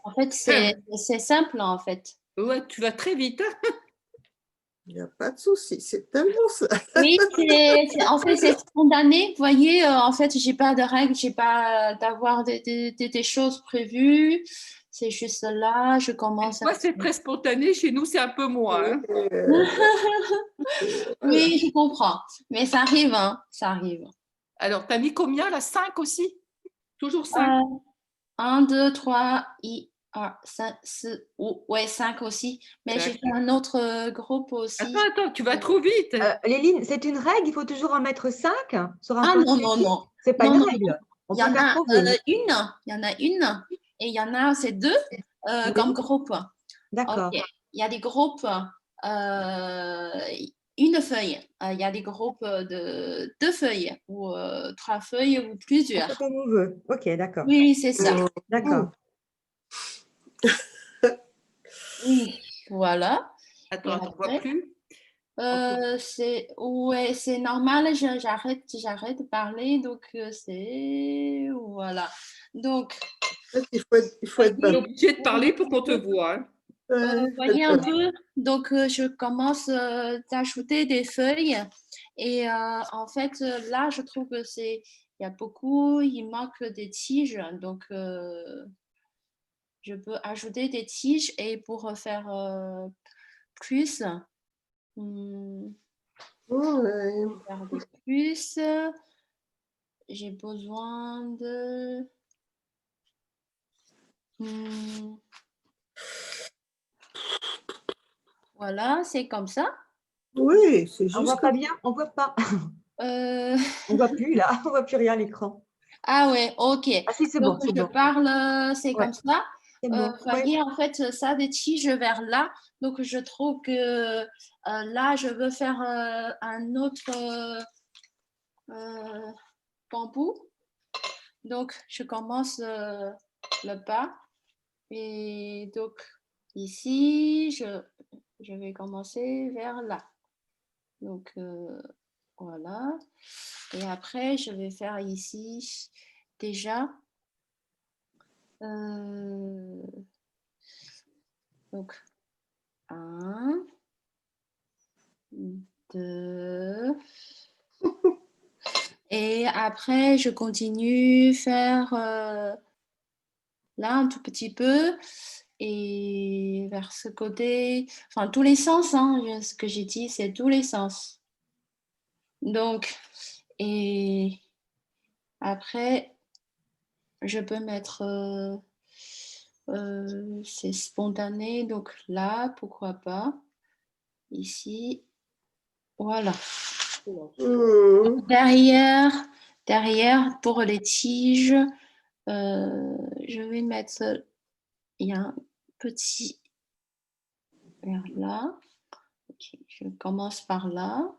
en fait, c'est simple, en fait. Ouais, tu vas très vite. Hein. Il n'y a pas de souci, c'est tellement ça. Oui, en fait, c'est spontané. Vous voyez, en fait, j'ai pas de règles, j'ai pas d'avoir des choses prévues. C'est juste là, je commence à... Moi, c'est très spontané. Chez nous, c'est un peu moins. Hein. Oui, je comprends. Mais ça arrive, hein, ça arrive. Alors, tu as mis combien là? 5 aussi? Toujours 5? 1, 2, 3, 5, 6, ouais, 5 aussi. Mais j'ai fait un autre groupe aussi. Attends, tu vas trop vite. Léline, c'est une règle, il faut toujours en mettre 5 sur un Ah post-it. non, non, non. C'est pas Non, une non, règle. On Il y peut en faire a trop vite. il y en a une et il y en a, c'est 2 comme groupe. D'accord. Ok. Il y a des groupes, une feuille. Il y a des groupes de 2 feuilles ou 3 feuilles ou On plusieurs. fait comme on veut. Ok, d'accord. Oui, c'est ça. D'accord. Oui, voilà. Attends, on ne voit plus. C'est normal, j'arrête de parler, donc voilà. Donc, Il faut être Tu es bon. obligé de parler pour qu'on te voit. Hein. vous voyez un peu, donc je commence d'ajouter des feuilles et en fait là je trouve que il y a beaucoup, il manque des tiges, donc je peux ajouter des tiges et pour faire plus, faire des plus, j'ai besoin de voilà, c'est comme ça. Oui, c'est On juste voit pas bien, on voit pas. On voit plus là, on voit plus rien à l'écran. Ah ouais, ok. Ah si, c'est Donc, bon, c'est je bon. parle, c'est Ouais. comme ça. C'est bon. Vous voyez, en fait, ça des tiges vers là. Donc, je trouve que là, je veux faire un autre bambou. Donc, je commence le pas. Et donc, ici, je vais commencer vers là. Donc, voilà. Et après, je vais faire ici déjà. Donc, 1, 2. Et après, je continue faire là un tout petit peu et vers ce côté, enfin tous les sens, hein, ce que j'ai dit, c'est tous les sens. Donc, et après, je peux mettre, c'est spontané, donc là, pourquoi pas, ici, voilà. Derrière, pour les tiges, je vais mettre, il y a un petit vers là. Okay, je commence par là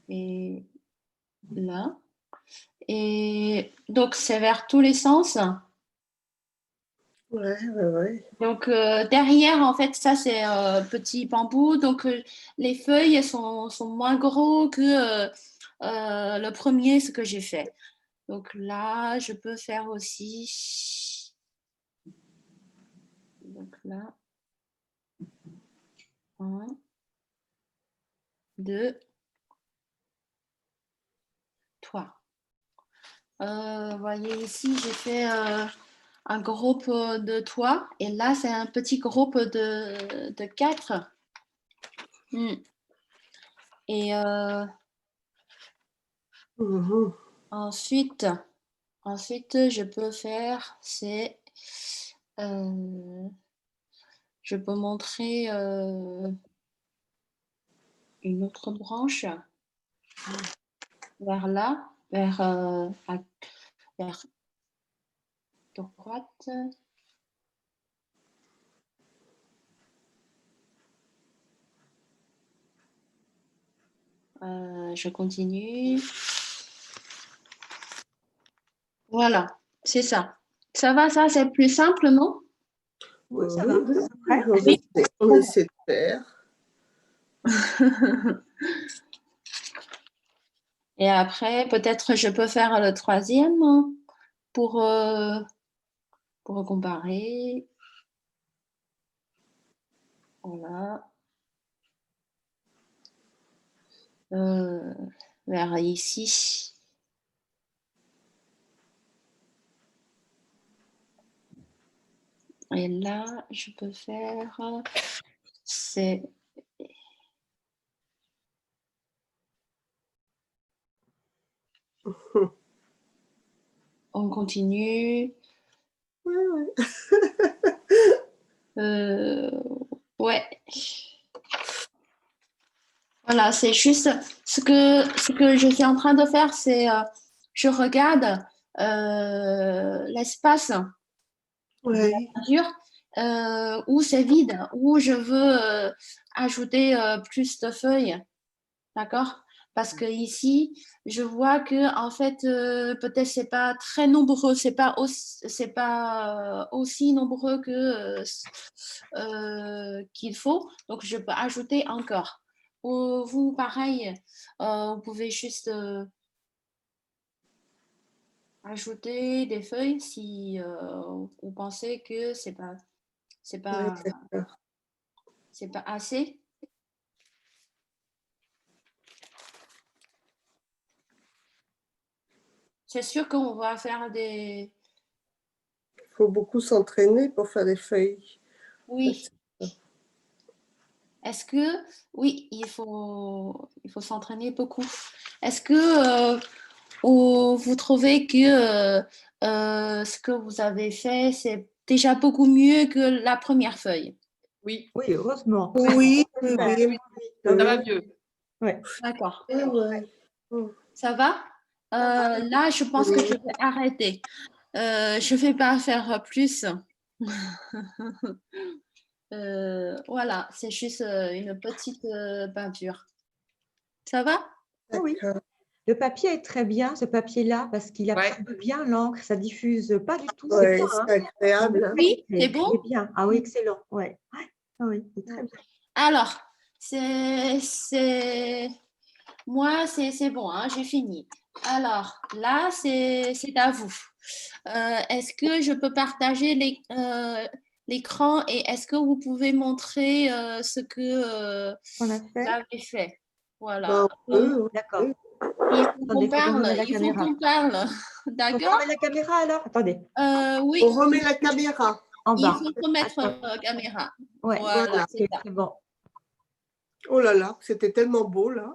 et là. Et donc, c'est vers tous les sens. Ouais. Donc, derrière, en fait, ça, c'est petit bambou. Donc, les feuilles sont moins gros que le premier, ce que j'ai fait. Donc là, je peux faire aussi. Donc là, 1, 2, 3. Vous voyez ici, j'ai fait un groupe de 3 et là, c'est un petit groupe de 4. Et ensuite, je peux faire, je peux montrer une autre branche vers là, vers droite. Je continue. Voilà, c'est ça. Ça va, ça, c'est plus simple, non? Oui, ça va. On essaie de faire. Et après, peut-être je peux faire le troisième hein, pour comparer. Voilà. Vers ici. Et là, je peux faire... C'est... On continue. Ouais. Voilà, c'est juste ce que je suis en train de faire, c'est je regarde l'espace de la Oui. peinture où c'est vide, où je veux ajouter plus de feuilles, d'accord? Parce que ici, je vois que en fait, peut-être c'est pas très nombreux, c'est pas aussi nombreux que qu'il faut, donc je peux ajouter encore. Vous, pareil, vous pouvez juste ajouter des feuilles si vous pensez que c'est pas D'accord. assez. C'est sûr qu'on va faire des... Il faut beaucoup s'entraîner pour faire des feuilles. Oui. Est-ce que... Oui, il faut s'entraîner beaucoup. Est-ce que vous trouvez que ce que vous avez fait, c'est déjà beaucoup mieux que la première feuille? Oui, Oui, heureusement. Oui, oui, Ouais. oui. ça va mieux. Ouais. D'accord. Oui, oui. Ça va? Là, je pense que je vais arrêter. Je ne vais pas faire plus. Voilà, c'est juste une petite peinture. Ça va? Ah oui. D'accord. Le papier est très bien, ce papier-là, parce qu'il absorbe bien l'encre, ça diffuse pas du tout. C'est Ouais, bien, hein? c'est agréable. Oui, c'est Il bon? est bien. Ah oui, excellent. Ouais. Ah oui, c'est très bien. Alors, moi, c'est bon, hein, j'ai fini. Alors, là, c'est à vous. Est-ce que je peux partager l'écran et est-ce que vous pouvez montrer ce que On a vous fait. avez fait? Ben, Voilà. D'accord. Il faut Attendez, qu'on faut que je parle. remette la Il faut caméra. qu'on parle. Faut D'accord? remettre la caméra alors? Attendez, Oui, on remet la caméra. en il bas. faut remettre Attends. la caméra. Ouais. Voilà, Voilà. c'est Ok, ça. c'est bon. Oh là là, c'était tellement beau là.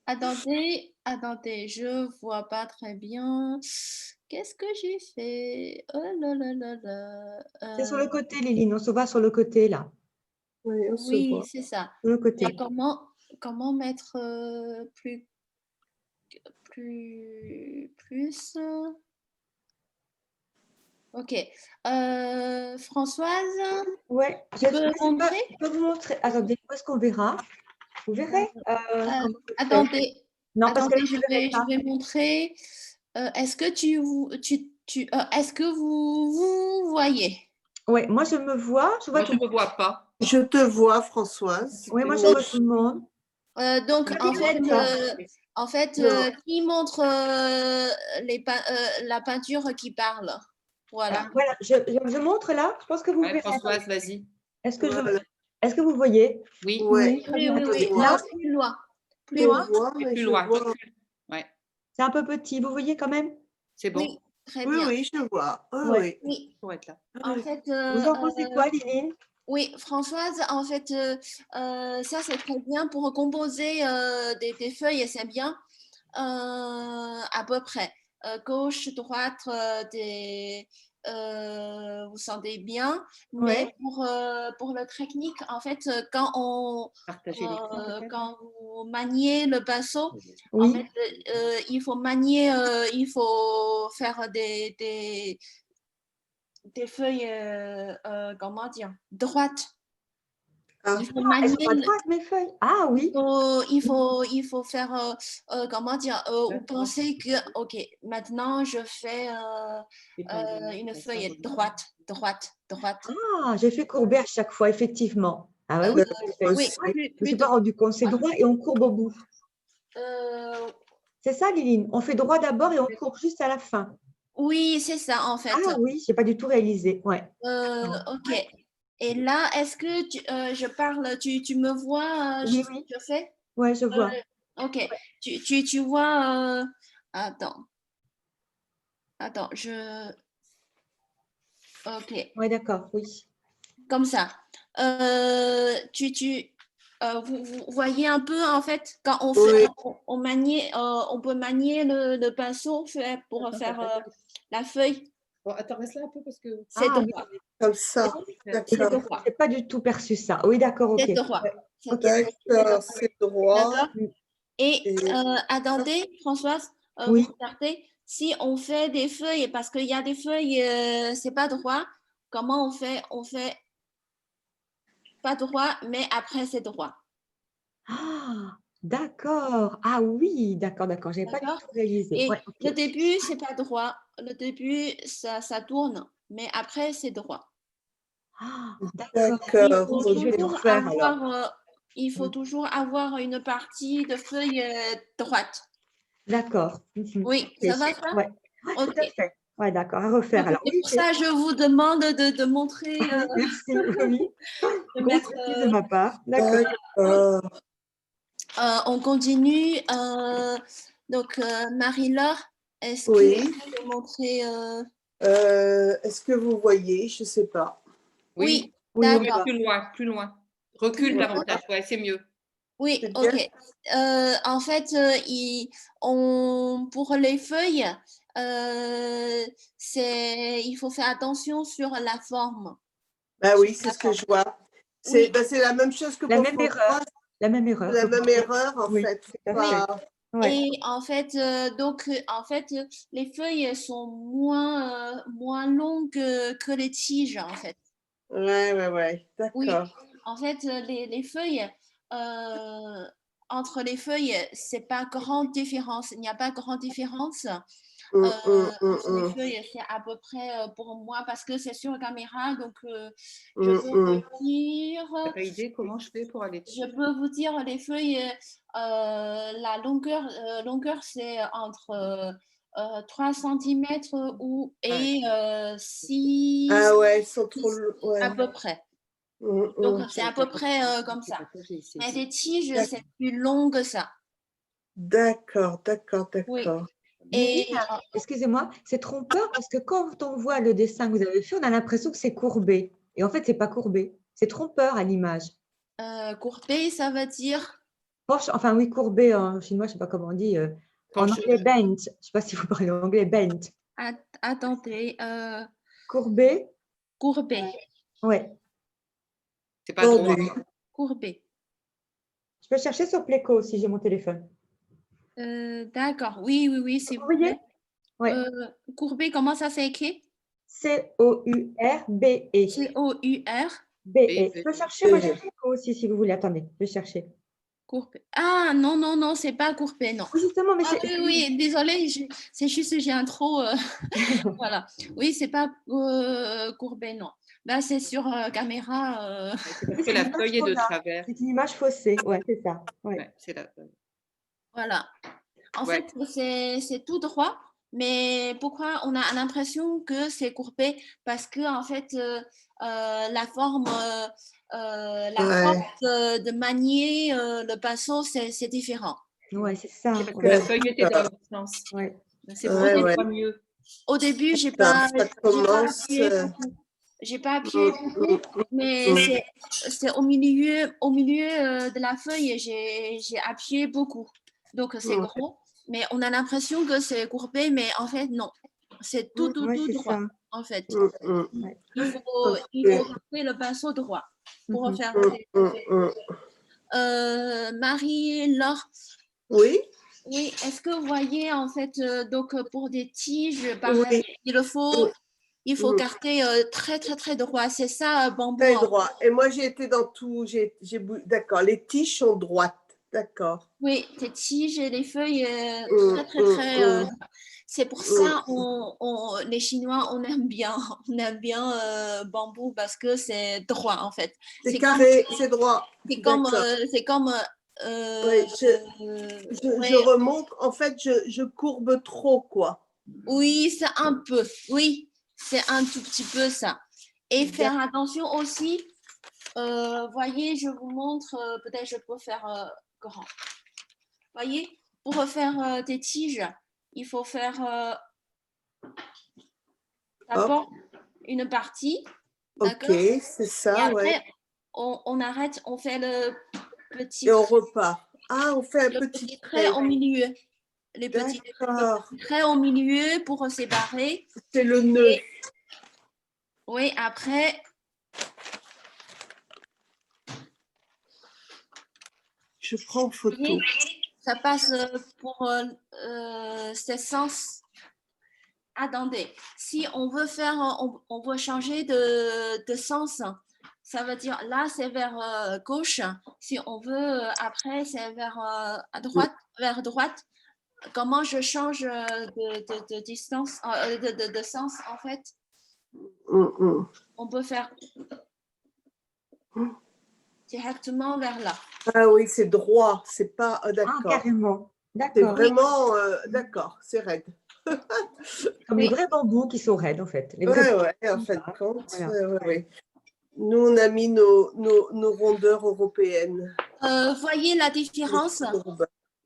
Attendez, je vois pas très bien. Qu'est-ce que j'ai fait? Oh là là là là. C'est sur le côté, Liline. On se voit sur le côté, là. Oui, on se Oui, voit. c'est ça. Sur le côté. Mais comment mettre plus? Ok. Françoise, Ouais. tu peux montrer? Je peux vous montrer. Attendez, où est-ce qu'on verra? Vous verrez comment je fais. Attendez, Non, parce que là, je je ne verrai pas. vais montrer. Est-ce que est-ce que vous voyez? Oui, moi, je me vois. Je vois Moi, je tout. ne me vois pas. Je te vois, Françoise. Oui, moi, je vois tout le monde. Donc, Ah oui, c'est ça. Non. qui montre la peinture qui parle? Voilà. Voilà, je montre là. Je pense que vous Ouais, verrez. Françoise, vas-y. Est-ce que, Voilà. est-ce que vous voyez? Oui, Ouais. Très Oui, bien. oui, oui. Là, Plus loin. Plus Je loin. vois, et mais plus je loin. vois. Recule. Ouais, c'est un peu petit. Vous voyez quand même? c'est bon. Oui, très Oui, bien. oui, je vois. Oui, Ouais. oui. Oui, Pour être là. en fait, Vous en pensez quoi, Liline? oui, Françoise, en fait, ça c'est très bien pour composer des feuilles, et c'est bien à peu près. Gauche, droite, vous sentez bien, mais Ouais. pour le technique, en fait, Partager l'écran, peut-être. quand vous maniez le pinceau, en Oui. fait, il faut manier, il faut faire des feuilles, comment dire, droites. Ah, Il faut Elles sont manier, pas droites, mes feuilles. Ah oui. il faut faire, comment dire, vous pensez que, ok, maintenant je fais une feuille droite. Ah, j'ai fait courber à chaque fois, effectivement. Ah ouais, oui, Oui, je ne me suis plutôt. pas rendu compte. C'est droit et on courbe au bout. Euh, C'est ça, Liline? On fait droit d'abord et on court juste à la fin. oui, c'est ça en fait. Ah oui, je n'ai pas du tout réalisé. Ouais. Ok. Et là, est-ce que je parle, tu me vois, Oui, ce que oui. je fais? Ouais, je vois. Ok. Tu vois, attends, ok, Ouais, d'accord, oui. comme ça. Vous voyez un peu, en fait, quand on fait, Oui. on peut manier le pinceau pour faire la feuille. Bon, attends, reste là un peu parce que. C'est Ah oui, droit. Comme ça. C'est D'accord. droit. j'ai pas du tout perçu ça. Oui, d'accord, ok. C'est droit. Ouais, ok. D'accord, c'est droit. D'accord. Et Et- attendez, Françoise, vous Oui. regardez, si on fait des feuilles, parce qu'il y a des feuilles, c'est pas droit, comment on fait? On fait pas droit, mais après c'est droit. Ah, d'accord. Ah oui, d'accord, d'accord. J'ai pas du D'accord? tout réalisé. Et Ouais, le ok. début, c'est pas droit. Le début, ça tourne, mais après, c'est droit. Ah, d'accord. Il D'accord. faut Je vais tout toujours refaire alors. avoir une partie de feuille droite. D'accord. Mhm. Oui, Ok. ça va ça? Ouais. Ouais, tout Ok. à fait. Ouais, d'accord. À refaire alors. C'est Oui, pour ça que je vous demande de montrer, merci. Oui. de Grosse mettre. bêtise de ma part. D'accord. D'accord. On continue. Donc, Marie-Laure, est-ce que Oui. tu peux montrer Est-ce que vous voyez? Je ne sais pas. Oui, Oui, on Mais d'accord. va. plus loin, plus loin. Recule Plus davantage, ouais, c'est mieux. Oui, C'est bien. ok. En fait, pour les feuilles, il faut faire attention sur la forme. Bah oui, c'est ce que je vois. Oui, C'est la même chose que La pour même erreur. François. La même erreur. La que même pour- erreur, en Oui, fait. tout à Pas- fait. Ouais. et en fait, les feuilles sont moins longues que les tiges, en fait. Ouais. Oui, D'accord. en fait, les feuilles, entre les feuilles, c'est pas grande différence. Il n'y a pas grande différence. Entre les feuilles, c'est à peu près pour moi, parce que c'est sur caméra, donc je peux vous dire, T'as pas idée comment je fais pour aller dessus? je peux vous dire les feuilles, la longueur c'est entre 3 cm et 6 Ah ouais, ils sont trop... à Ouais. peu près. Mm, Donc, mm. c'est à peu près comme ça. Mais des tiges, c'est plus long que ça. D'accord. Oui. Et Lily, excusez-moi, c'est trompeur parce que quand on voit le dessin que vous avez fait, on a l'impression que c'est courbé. Et en fait, c'est pas courbé. C'est trompeur à l'image. courbé, ça veut dire. Enfin, oui, courbé en chinois, je sais pas comment on dit. En anglais, bent. Je sais pas si vous parlez anglais, bent. Attendez. Courbé. Courbé. Ouais. C'est pas droit. Courbé. Je peux chercher sur Pléco si j'ai mon téléphone. D'accord. Oui, s'il vous voyez? plaît. Ouais. Courbé, comment ça s'écrit? C-O-U-R-B-E. C-O-U-R. B-E. Je peux chercher, moi j'ai Pléco aussi si vous voulez. Attendez, je vais chercher. Courbé. Ah, non, c'est pas courbé, non. Oui, justement, mais Ah, oui, désolée, c'est juste que j'ai un trop. Voilà. Oui, c'est pas courbé, non. Là, c'est sur caméra. C'est parce que la feuille est de travers. C'est une image faussée. Ouais, c'est ça. Ouais. Ouais, c'est la... Voilà. En Ouais. fait, c'est tout droit, mais pourquoi on a l'impression que c'est courbé? Parce que, en fait, la forme de manier le pinceau, c'est différent. Ouais, c'est ça. C'est parce que la feuille était dans l'autre sens. Ouais. C'est pour qu'on voit mieux. Au début, j'ai Ça pas commence... appuyé beaucoup. J'ai pas appuyé beaucoup, mais c'est au milieu de la feuille, j'ai appuyé beaucoup. Donc, c'est gros, mais on a l'impression que c'est courbé, mais en fait, non. C'est tout droit, en fait. Il faut garder le pinceau droit pour faire Marie-Laure. Oui. Oui, est-ce que vous voyez, en fait, donc pour des tiges, pareil, il faut garder très droit. C'est ça, bambou. Très droit. Et moi, j'ai été dans tout. D'accord. Les tiges sont droites. D'accord. Oui, les tiges et les feuilles, très. C'est pour ça les Chinois, on aime bien bambou parce que c'est droit, en fait. C'est carré, c'est droit. C'est comme Ouais, je ouais, remonte. En fait, je courbe trop, quoi. oui, c'est un peu. Oui, c'est un tout petit peu ça. Et faire attention aussi. Voyez, je vous montre. Peut-être je peux faire grand. Voyez, pour faire des tiges, il faut faire d'abord une partie. Ok, D'accord? c'est Et ça, ouais. après, on arrête, on fait le petit Et on repart. Ah, on fait un le petit petit trait trait. au milieu. Les petits D'accord. traits au milieu pour séparer. C'est le nœud. Et, oui, après, Je prends photo. voyez, ça passe pour ce sens. Attendez, si on veut faire, on veut changer de sens, ça veut dire là c'est vers gauche. Si on veut après c'est vers à droite, vers droite. Comment je change de distance, de sens en fait? On peut faire directement vers là. Ah oui, c'est droit. C'est pas. Ah, D'accord. carrément. C'est D'accord. vraiment. D'accord, c'est raide. Comme les vrais bambous qui sont raides, en fait. Les vrais Ouais, en fin de compte. Voilà. Ouais. Nous, on a mis nos rondeurs européennes. Voyez la différence?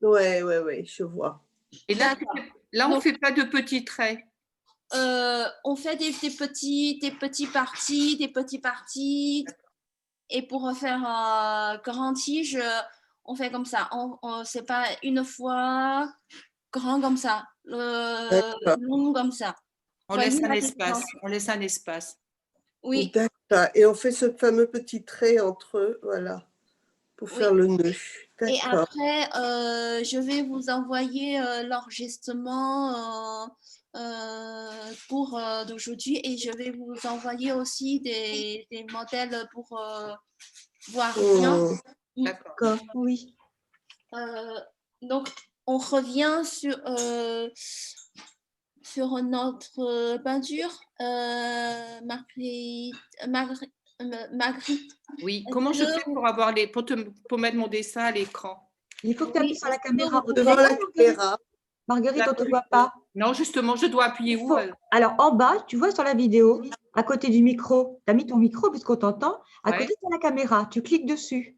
Ouais, je vois. Et là, on ne Donc, fait pas de petits traits. on fait des petits parties. Et pour faire grand tige, on fait comme ça. C'est pas une fois grand comme ça, long comme ça. On Voyez laisse un la espace. différence? On laisse un espace. Oui, D'accord. Et on fait ce fameux petit trait entre eux, voilà, pour oui. faire le nœud. Et D'accord. après, je vais vous envoyer l'enregistrement pour d'aujourd'hui et je vais vous envoyer aussi des modèles pour voir bien. D'accord. Oui. Donc, on revient sur notre peinture. Marguerite. Oui. Comment je fais pour avoir pour mettre mon dessin à l'écran? Il faut que tu appuies sur la caméra. On te Devant voit la pas, Marguerite? caméra. Marguerite, on ne te voit pas. Non, justement, je dois appuyer où? Alors, en bas, tu vois sur la vidéo, à côté du micro, tu as mis ton micro puisqu'on t'entend. À côté de la caméra, tu cliques dessus.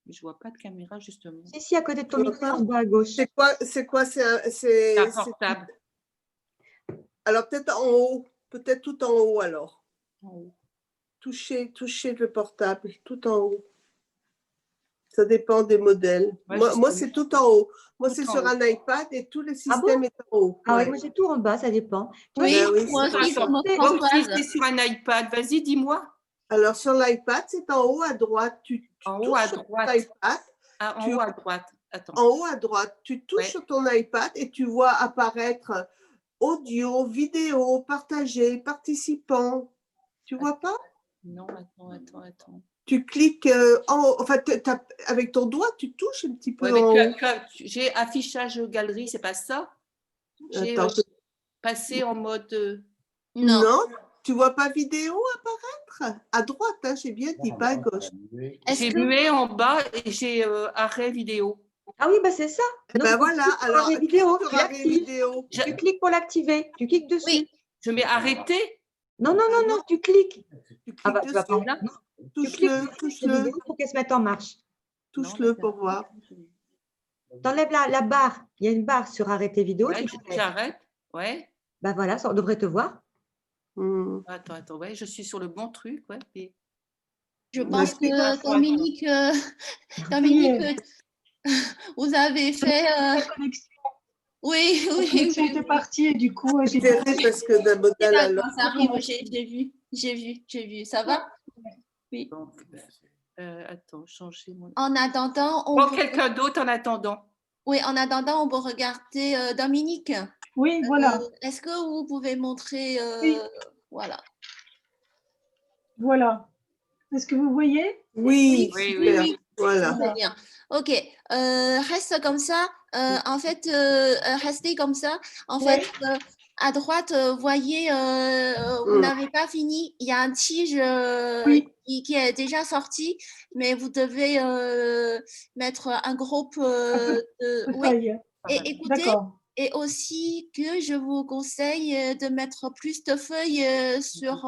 Je ne vois pas de caméra, justement. Si, à côté de ton micro, en bas à gauche. C'est quoi? C'est un portable. Alors, peut-être en haut. Peut-être tout en haut, alors. En haut. Toucher le portable, tout en haut. Ça dépend des modèles. Moi c'est tout en haut. Moi, c'est sur un iPad et tout le système est en haut. Ah ouais, moi, c'est tout en bas, ça dépend. Oui, oui, moi aussi, Moi aussi, c'est sur un iPad. Vas-y, dis-moi. Alors, sur l'iPad, c'est en haut à droite. Tu En haut à droite. L'iPad, En haut à droite. Attends. en haut à droite, tu touches sur ton iPad et tu vois apparaître audio, vidéo, partagé, participants. Tu vois pas? Non, attends. Tu cliques en haut. Enfin, avec ton doigt, tu touches un petit peu Ouais, en haut. J'ai affichage galerie, c'est pas ça? J'ai passé en mode. Non, tu vois pas vidéo apparaître? À droite, hein, j'ai bien dit, pas à gauche. J'ai muet en bas et j'ai arrêt vidéo. Ah oui, bah c'est ça. Ben voilà, alors arrêt vidéo, sur arrêt vidéo. Tu cliques pour l'activer, tu cliques dessus. Oui. Je mets arrêter. Non, tu cliques. Tu cliques Ah bah tu vas pas dessus. là. Touche-le. Pour qu'elle se mette en marche. Touche-le pour voir. T'enlèves la barre. Il y a une barre sur arrêter vidéo. Ouais, j'arrête. Ouais. Bah voilà, ça, on devrait te voir. Attends, ouais, je suis sur le bon truc. Ouais. Et... Je pense que Dominique, vous avez fait. Oui. La connexion était partie et du coup, j'ai parce que d'un modèle à l'autre. Ça arrive, j'ai vu. Ça va? Oui. Donc, attends, changer mon. En attendant, quelqu'un d'autre en attendant. Oui, en attendant, on peut regarder Dominique. Oui, voilà. Est-ce que vous pouvez montrer Oui. Voilà. Voilà. Est-ce que vous voyez? Oui. Voilà. Très bien. Ok. Reste comme ça. En fait, restez comme ça. En fait, à droite, voyez, vous n'avez pas fini. Il y a un tige Oui. qui est déjà sorti, mais vous devez mettre un groupe de... De Oui, feuilles. et écoutez, D'accord. et aussi que je vous conseille de mettre plus de feuilles sur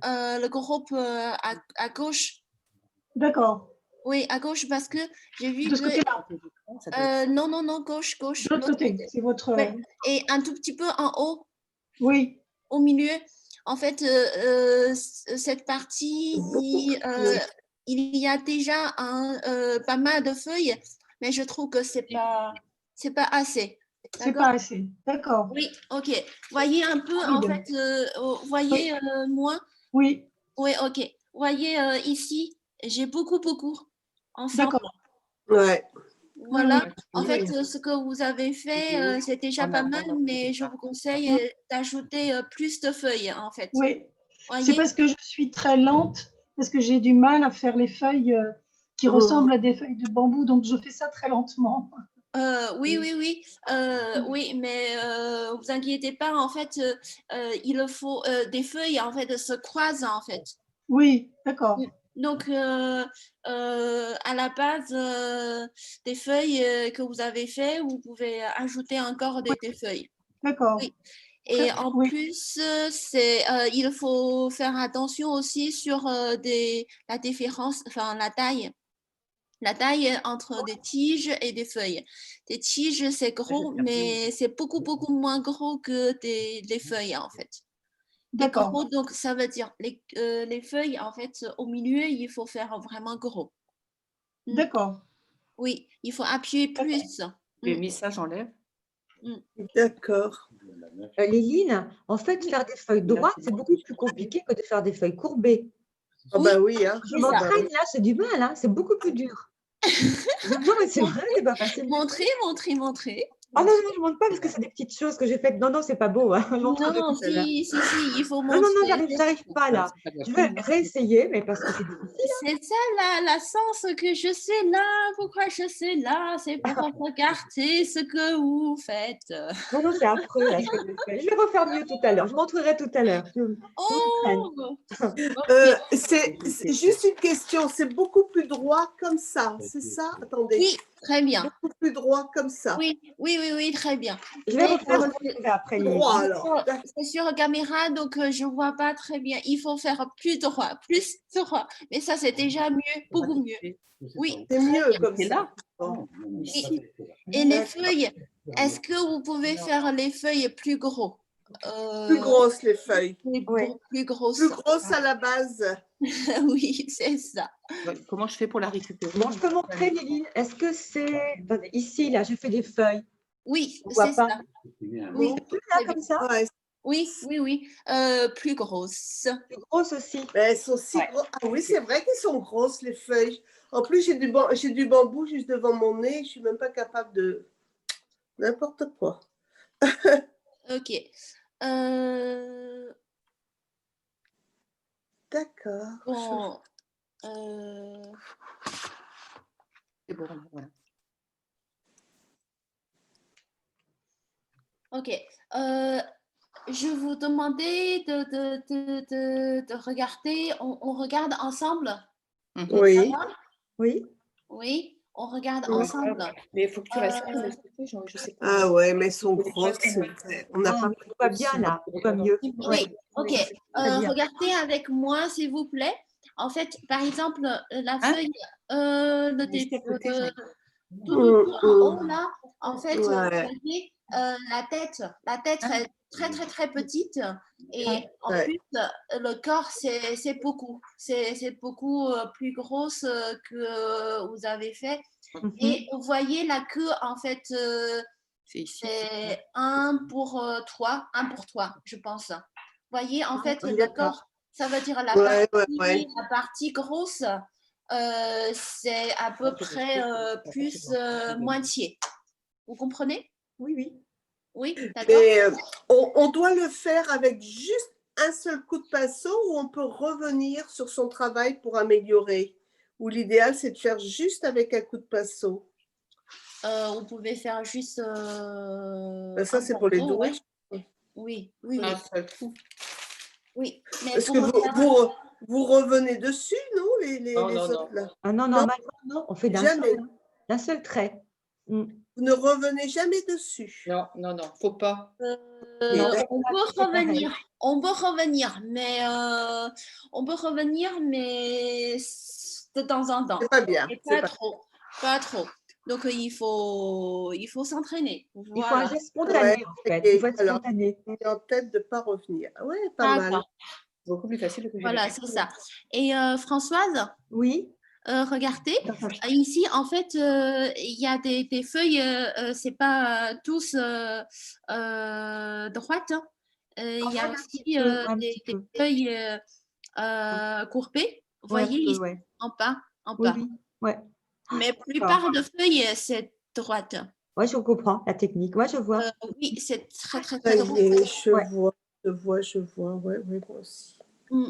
le groupe à gauche. D'accord. Oui, à gauche, parce que j'ai vu De ce que... côté-là. non, gauche, De l'autre l'autre côté, côté. c'est votre. Ouais. Et un tout petit peu en haut, Oui. au milieu. En fait, cette partie, il y a déjà pas mal de feuilles, mais je trouve que c'est pas assez. C'est pas assez. D'accord. Oui, ok. Voyez un peu, en fait, voyez moi. Oui. Oui, ok. Voyez ici, j'ai beaucoup ensemble. D'accord. Ouais. Voilà, Oui. en fait, ce que vous avez fait, c'est déjà pas mal, mais je vous conseille d'ajouter plus de feuilles, en fait. Oui. C'est Voyez? parce que je suis très lente, parce que j'ai du mal à faire les feuilles qui ressemblent à des feuilles de bambou, donc je fais ça très lentement. Oui, mais vous inquiétez pas, en fait, il faut des feuilles, en fait, se croisent, en fait. Oui, d'accord. Donc, à la base des feuilles que vous avez fait, vous pouvez ajouter encore des feuilles. D'accord. Oui. Et en Oui. plus, il faut faire attention aussi sur la différence, enfin la taille entre des tiges et des feuilles. Des tiges, c'est gros, mais c'est beaucoup moins gros que des feuilles, en fait. Des D'accord. gros, donc ça veut dire les feuilles, en fait, au milieu, il faut faire vraiment gros. D'accord. Oui, il faut appuyer plus. J'ai mis ça, j'enlève. D'accord. Léline, en fait, faire des feuilles droites, c'est beaucoup plus compliqué que de faire des feuilles courbées. Ah bah oui, hein. Je m'entraîne là, c'est du mal, hein, c'est beaucoup plus dur. Non, mais c'est vrai, c'est pas facile. Montrez. Ah non, je ne montre pas parce que c'est des petites choses que j'ai faites. Non, c'est pas beau. Hein. Non, si, il faut non, montrer. j'arrive pas là. Je vais réessayer, mais parce que c'est difficile. C'est ça la sens que je suis là. Pourquoi je suis là? C'est pour regarder ce que vous faites. Non, c'est affreux là, ce que je fais. Je vais refaire mieux tout à l'heure. Je montrerai tout à l'heure. C'est juste une question. C'est beaucoup plus droit comme ça, c'est ça? Attendez. Oui, très bien. Beaucoup plus droit comme ça. Oui, très bien. Je vais refaire après. Droit, alors. C'est sur caméra, donc je ne vois pas très bien. Il faut faire plus droit. Mais ça, c'est déjà mieux, beaucoup mieux. Oui. C'est mieux comme ça. Et les feuilles, est-ce que vous pouvez faire les feuilles plus gros? Plus grosses les feuilles. Plus grosses. Plus grosses à la base. Oui, c'est ça. Comment je fais pour la récupérer? Bon, je peux montrer, Léline. Est-ce que c'est ici, là, je fais des feuilles. Oui, c'est ça. Oui, là, comme ça. Ouais. Oui. Plus grosses. Plus grosses aussi. Mais elles sont si grosses. Ah oui, c'est vrai qu'elles sont grosses, les feuilles. En plus, j'ai du bambou juste devant mon nez. Je ne suis même pas capable de n'importe quoi. Ok. D'accord. Bon. C'est bon, voilà. Ok. Je vous demandais de regarder. On regarde ensemble? Oui. Oui, on regarde ensemble. Mais il faut que tu restes là, je sais pas. Ah ouais, mais elles sont grosses, c'est vrai. On n'a pas pris. On va bien là, on va mieux. Oui, ok. Regardez avec moi, s'il vous plaît. En fait, par exemple, la feuille, tout en haut là, en fait, vous voyez, la tête est très très petite et en plus le corps c'est beaucoup plus grosse que vous avez fait et vous voyez la queue en fait c'est 1 pour 3 je pense. Vous voyez en fait le corps, ça veut dire la partie grosse. C'est à peu près plus moitié. Vous comprenez? Oui. Oui, d'accord. Mais on doit le faire avec juste un seul coup de pinceau ou on peut revenir sur son travail pour améliorer? Ou l'idéal, c'est de faire juste avec un coup de pinceau? Vous pouvez faire juste... Ça, c'est pour les doués. Oui, oui, oui. Un seul coup. Oui, mais Parce pour que faire- vous revenez dessus, non, Non, les non, autres, non. là. Ah non, Non, normalement, non, on fait jamais. d'un seul trait. Mm. Vous ne revenez jamais dessus. Non, non, non, faut pas. on d'accord. peut C'est pareil. revenir, on peut revenir, mais de temps en temps. C'est pas bien. Et c'est pas pas- trop, pas trop. Donc il faut s'entraîner. Il faut un Voilà. geste spontané, Ouais, en fait. ok. Il faut être Alors, spontané. j'ai en tête de ne pas revenir. Oui, pas mal. D'accord. Beaucoup plus facile que j'ai Voilà, c'est ça. Et Françoise, Oui. regardez, ici, en fait, il y a des feuilles, c'est pas tous droites. Hein. Il y a aussi un des petit peu. feuilles courbées. Vous Ouais, un voyez peu, ici, ouais. en bas, en Oui, bas. oui. Ouais. Mais D'accord. plupart de feuilles, c'est droite. Ouais, je comprends la technique. Moi, je vois. Oui, c'est très, très, Ça très y droit. est, je Ouais. vois. Ouais, ouais, moi aussi. Mm.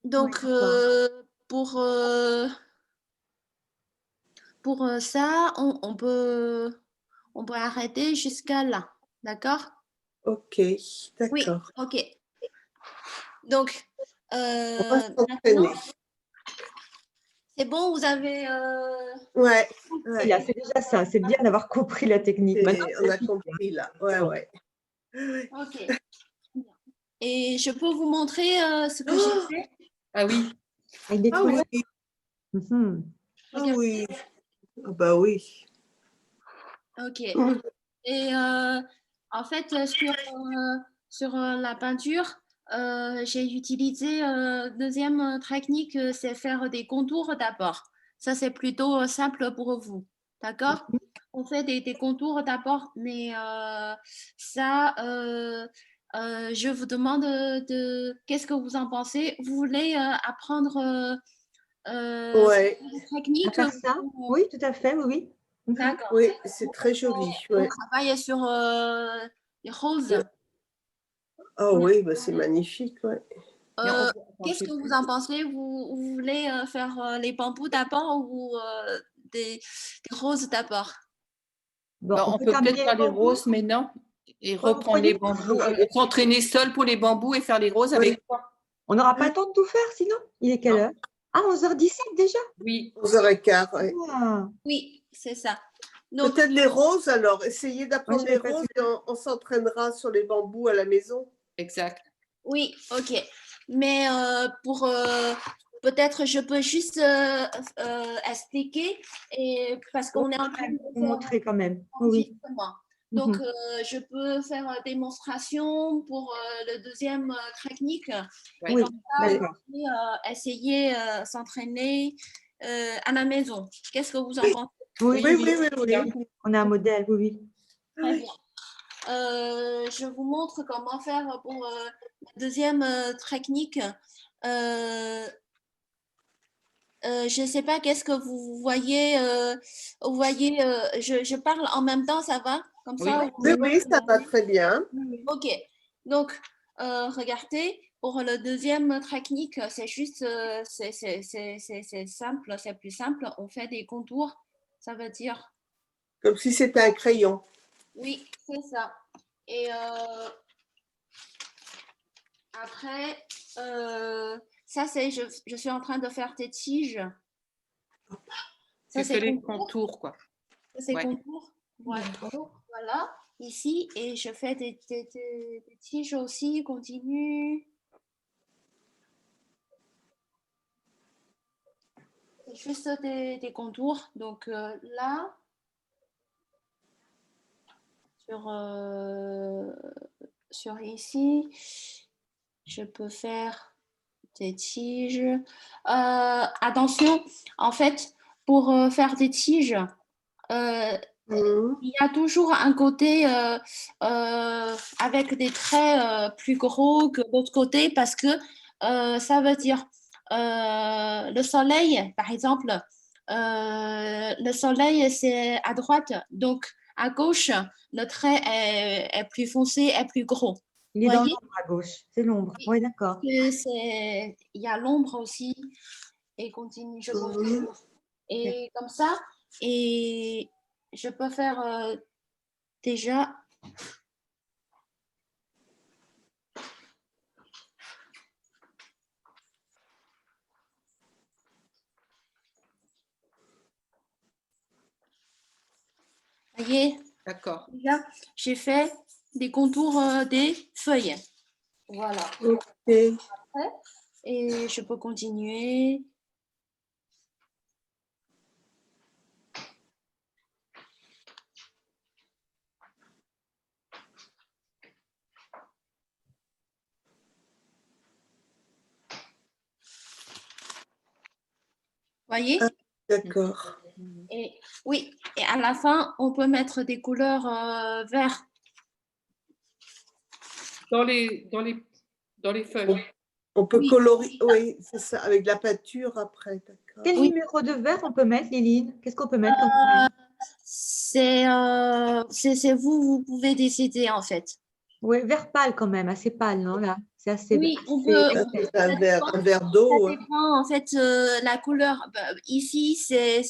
Donc, Oui, d'accord. pour ça, on peut arrêter jusqu'à là. D'accord? Ok, Oui, d'accord. ok. Donc, On va s'entraîner. maintenant, c'est bon, vous avez... Ouais, Et ouais. là, c'est déjà ça. C'est bien d'avoir compris la technique. Maintenant, On a compris là. Ouais, bon. ouais. Ok. Et je peux vous montrer ce que Oh, j'ai fait. Ah oui. Avec des ah couleurs. oui, Mhm. ah oui. Ah bah oui. Ok. Et en fait, sur la peinture, j'ai utilisé deuxième technique, c'est faire des contours d'abord. Ça, c'est plutôt simple pour vous. D'accord? On fait des contours d'abord, mais ça, je vous demande qu'est-ce que vous en pensez? Vous voulez apprendre Ouais, cette À technique? faire ça? Oui, tout à fait. Oui, oui. Mhm. D'accord. oui, c'est très joli. On Ouais. travaille sur les roses. Ah oui, bah c'est magnifique. Ouais. Mais on Euh, voit- attends, Qu'est-ce je sais que vous plus. en pensez? Vous voulez faire les bambous d'abord ou des roses d'abord? Bon, Bah, on on peut peut terminer peut-être les faire les bambous. roses maintenant et Ouais, vous reprendre les croyez? bambous, s'entraîner seul pour les bambous et faire les roses avec toi. On n'aura pas le temps de tout faire sinon? Il est quelle Non. heure? Ah, 11h17 déjà? Oui. 11h15. Ouais. Ah, Oui, c'est ça. Donc, Peut-être les roses alors. Essayez moi, d'apprendre je les n'avais pas roses vu. et on s'entraînera sur les bambous à la maison. Exact. oui, ok. Mais pour peut-être je peux juste expliquer et parce qu'on est en train de Vous faire montrer quand même. un Oui. enregistrement. Donc, Mhm. je peux faire démonstration pour le deuxième technique. Et Ouais. Oui, comme ça, vous d'accord. pouvez essayer s'entraîner à la maison. Qu'est-ce que vous en pensez? Oui, Oui, oui, oui, oui, oui. Bien. on a un modèle, oui, oui. Très bien. Je vous montre comment faire pour la deuxième technique. Je ne sais pas qu'est-ce que vous voyez. Vous voyez, je parle en même temps, ça va? Comme Oui. ça, Oui, oui, ça va très bien. ok. Donc, regardez, pour le deuxième technique, c'est juste, c'est simple, c'est plus simple. On fait des contours. Ça veut dire, Comme si c'était un crayon. oui, c'est ça. Et après, ça, c'est, je suis en train de faire des tiges. Ça, Tu c'est fais les contours. contours, quoi. Ça, c'est Ouais. contours. Ouais. Voilà, ici. Et je fais des tiges aussi, continue. C'est juste des contours. Donc là, sur ici, je peux faire des tiges. Attention, en fait, pour faire des tiges, Mhm. il y a toujours un côté avec des traits plus gros que l'autre côté parce que ça veut dire le soleil, par exemple, le soleil c'est à droite, donc à gauche, le trait est plus foncé, est plus gros. Il Vous est dans voyez? l'ombre à gauche. C'est l'ombre. Oui, d'accord. Il y a l'ombre aussi et continue, je continue. Et comme ça, et je peux faire déjà Vous voyez, D'accord. déjà, j'ai fait des contours des feuilles. Voilà. Ok. Et je peux continuer. Voyez? D'accord. Et oui, et à la fin, on peut mettre des couleurs vertes. Dans les feuilles. On peut Oui. colorier, oui, c'est ça, avec de la peinture après, d'accord. Quel Oui. numéro de vert on peut mettre, Liline? Qu'est-ce qu'on peut mettre comme couleur? C'est vous pouvez décider en fait. Oui, vert pâle quand même, assez pâle, non là? C'est assez. Oui, on assez peut. épais. C'est un verre Ça d'eau. Hein. dépend en fait la couleur. Ici, c'est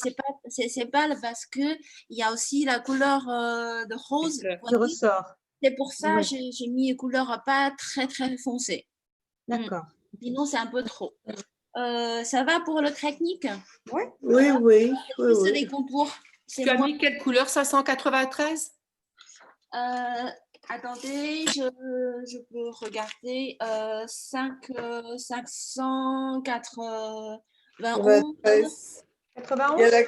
pâle parce que il y a aussi la couleur de rose. Fleurs. Qui ressort. C'est pour ça Ouais. j'ai mis une couleur pas très très foncée. D'accord. Sinon, c'est un peu trop. Ça va pour le technique? Ouais. Oui, oui, oui, C'est oui. les contours. Tu as mis quelle couleur? 593? Attendez, je peux regarder. 591. 93. 91? Il y a la...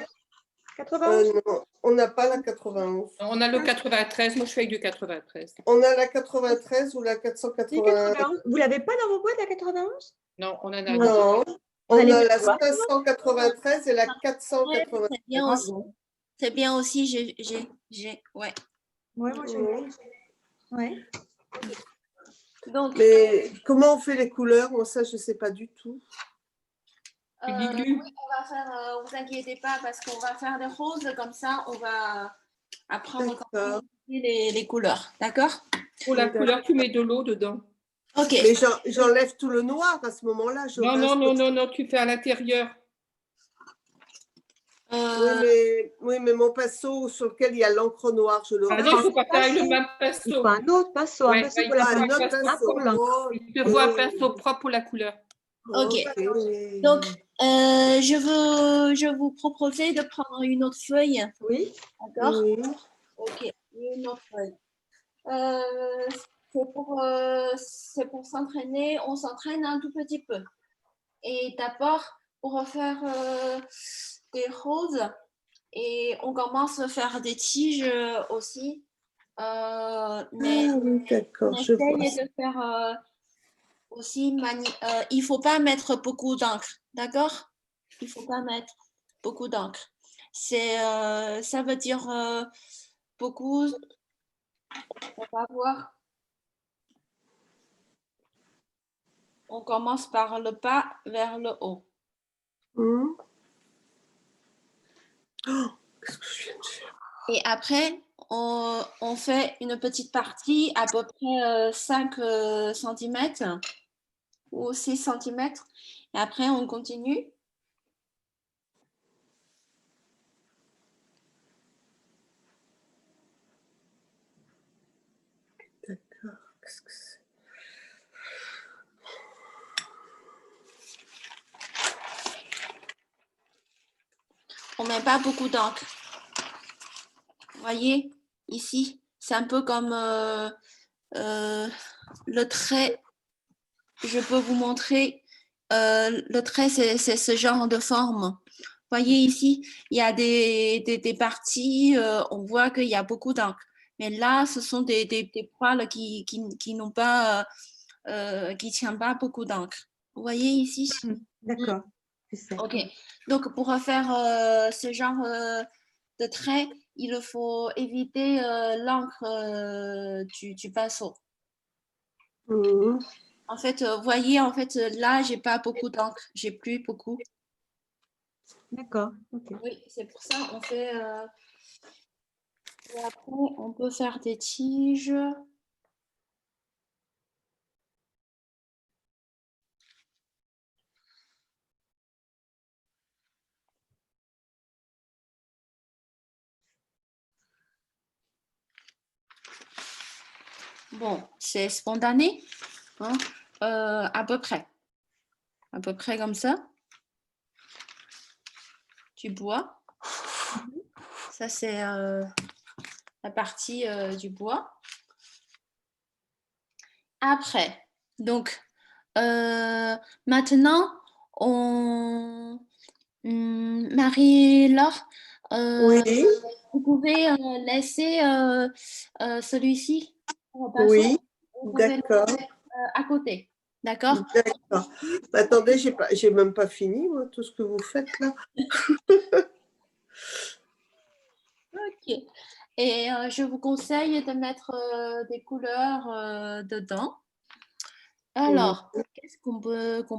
91? non, on n'a pas la 91. On a le 93. Moi, je fais avec du 93. On a la 93 ou la C'est 480. 91. Vous l'avez pas dans vos boîtes, la 91? Non, on en a deux. Non, on allez a mettre la quoi? 593 et la Ouais, 480. c'est bien aussi. Bravo. C'est bien aussi. Ouais. Ouais, moi je l'ai. Ouais. Donc, Mais comment on fait les couleurs? Moi, ça, je ne sais pas du tout. Tu oui, dilues. on va faire. Vous inquiétez pas parce qu'on va faire des roses comme ça. On va apprendre comment utiliser les couleurs. D'accord? Pour la couleur, tu mets de l'eau dedans. Ok. Mais j'enlève tout le noir à ce moment-là. je Non, reste- non, tu fais à l'intérieur. Oui, mais mon pinceau sur lequel il y a l'encre noire, je le Ah non, il reste. ne faut pas faire avec le même Il pinceau. faut un autre pinceau, Ouais, un pinceau ouais, pour la il faut un couleur. autre pinceau. Un pour l'encre. pinceau. Il te faut un pinceau propre pour la couleur. Ok. Donc, je vous proposer de prendre une autre feuille. Oui. D'accord? Oui. Ok. Une autre feuille. C'est pour s'entraîner. On s'entraîne un tout petit peu. Et d'abord, pour faire des roses, et on commence à faire des tiges aussi. Mais Ah oui, d'accord, on je vois. essaye de faire aussi. Il ne faut pas mettre beaucoup d'encre, d'accord? Il ne faut pas mettre beaucoup d'encre. Ça veut dire beaucoup. On va voir. On commence par le bas vers le haut. Oh, qu'est-ce que je viens de faire? Et après, on fait une petite partie à peu près 5 cm ou 6 cm. Et après, on continue. D'accord, qu'est-ce que c'est? On ne met pas beaucoup d'encre. Vous voyez, ici, c'est un peu comme le trait. Je peux vous montrer. Le trait, c'est ce genre de forme. Vous voyez ici, il y a des parties, on voit qu'il y a beaucoup d'encre. Mais là, ce sont des poils qui n'ont pas, qui tiennent pas beaucoup d'encre. Vous voyez ici? D'accord. C'est ça. Ok. Donc, pour faire ce genre de trait, il faut éviter l'encre du pinceau. En fait, vous voyez, en fait, là, j'ai pas beaucoup d'encre. J'ai plus beaucoup. D'accord. Ok. Oui, c'est pour ça on fait. Et après, on peut faire des tiges. Bon, c'est spontané, hein, à peu près. À peu près comme ça. Tu bois. Ça, c'est la partie du bois. Après, donc, maintenant, Marie-Laure, Oui, vous pouvez laisser celui-ci. oui, Vous pouvez le d'accord. mettre, à côté. D'accord? D'accord. Attendez, j'ai même pas fini, moi, tout ce que vous faites là. Ok. Et je vous conseille de mettre des couleurs dedans. Alors, qu'est-ce qu'on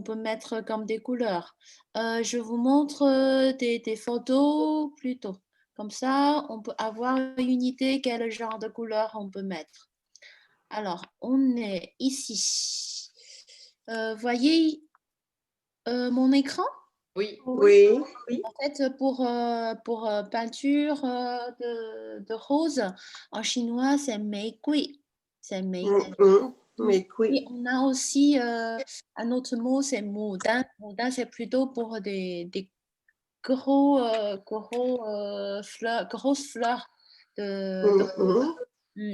peut mettre comme des couleurs? Je vous montre des photos plutôt. Comme ça, on peut avoir une idée quel genre de couleur on peut mettre. Alors, on est ici. Voyez mon écran? Oui. Oui, En fait, pour peinture de rose, en chinois, c'est mei gui. C'est mei gui. mais oui. Et on a aussi un autre mot, c'est moudan. Moudan, c'est plutôt pour des grosses fleurs de rose.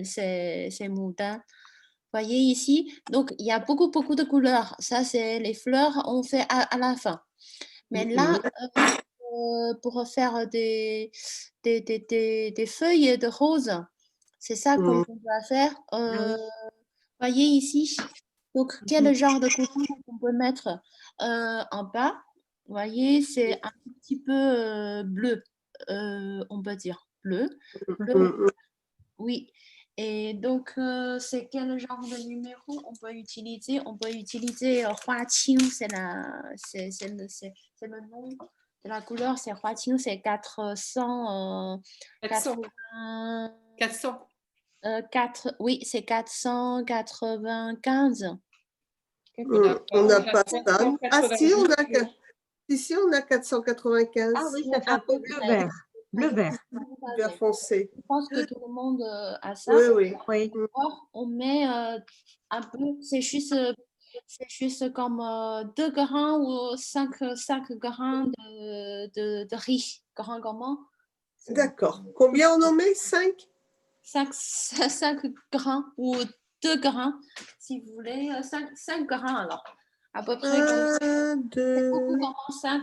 C'est moudan. Voyez ici, donc il y a beaucoup de couleurs. Ça, c'est les fleurs, on fait à la fin. Mais là, pour faire des feuilles de rose, c'est ça qu'on va faire. Voyez ici. Donc, quel genre de couleur on peut mettre en bas? Vous voyez, c'est un petit peu bleu, on peut dire bleu. Oui. Et donc, c'est quel genre de numéro on peut utiliser? On peut utiliser Hua Qing, c'est le nom de la couleur, c'est Hua Qing, c'est 400. 400. Oui, c'est 495. On n'a pas ça. Ah si, on a 495. Ah oui, ça fait un peu bleu-vert. Bleu-vert. Vert foncé. Je pense que tout le monde a ça. Oui. Or, on met un peu, c'est juste comme 2 grains ou 5 grains de riz. Grains comment? D'accord. Combien on en met? 5? 5 grains ou 2 grains, si vous voulez. 5 grains alors. À peu près. 1, 2. Beaucoup comme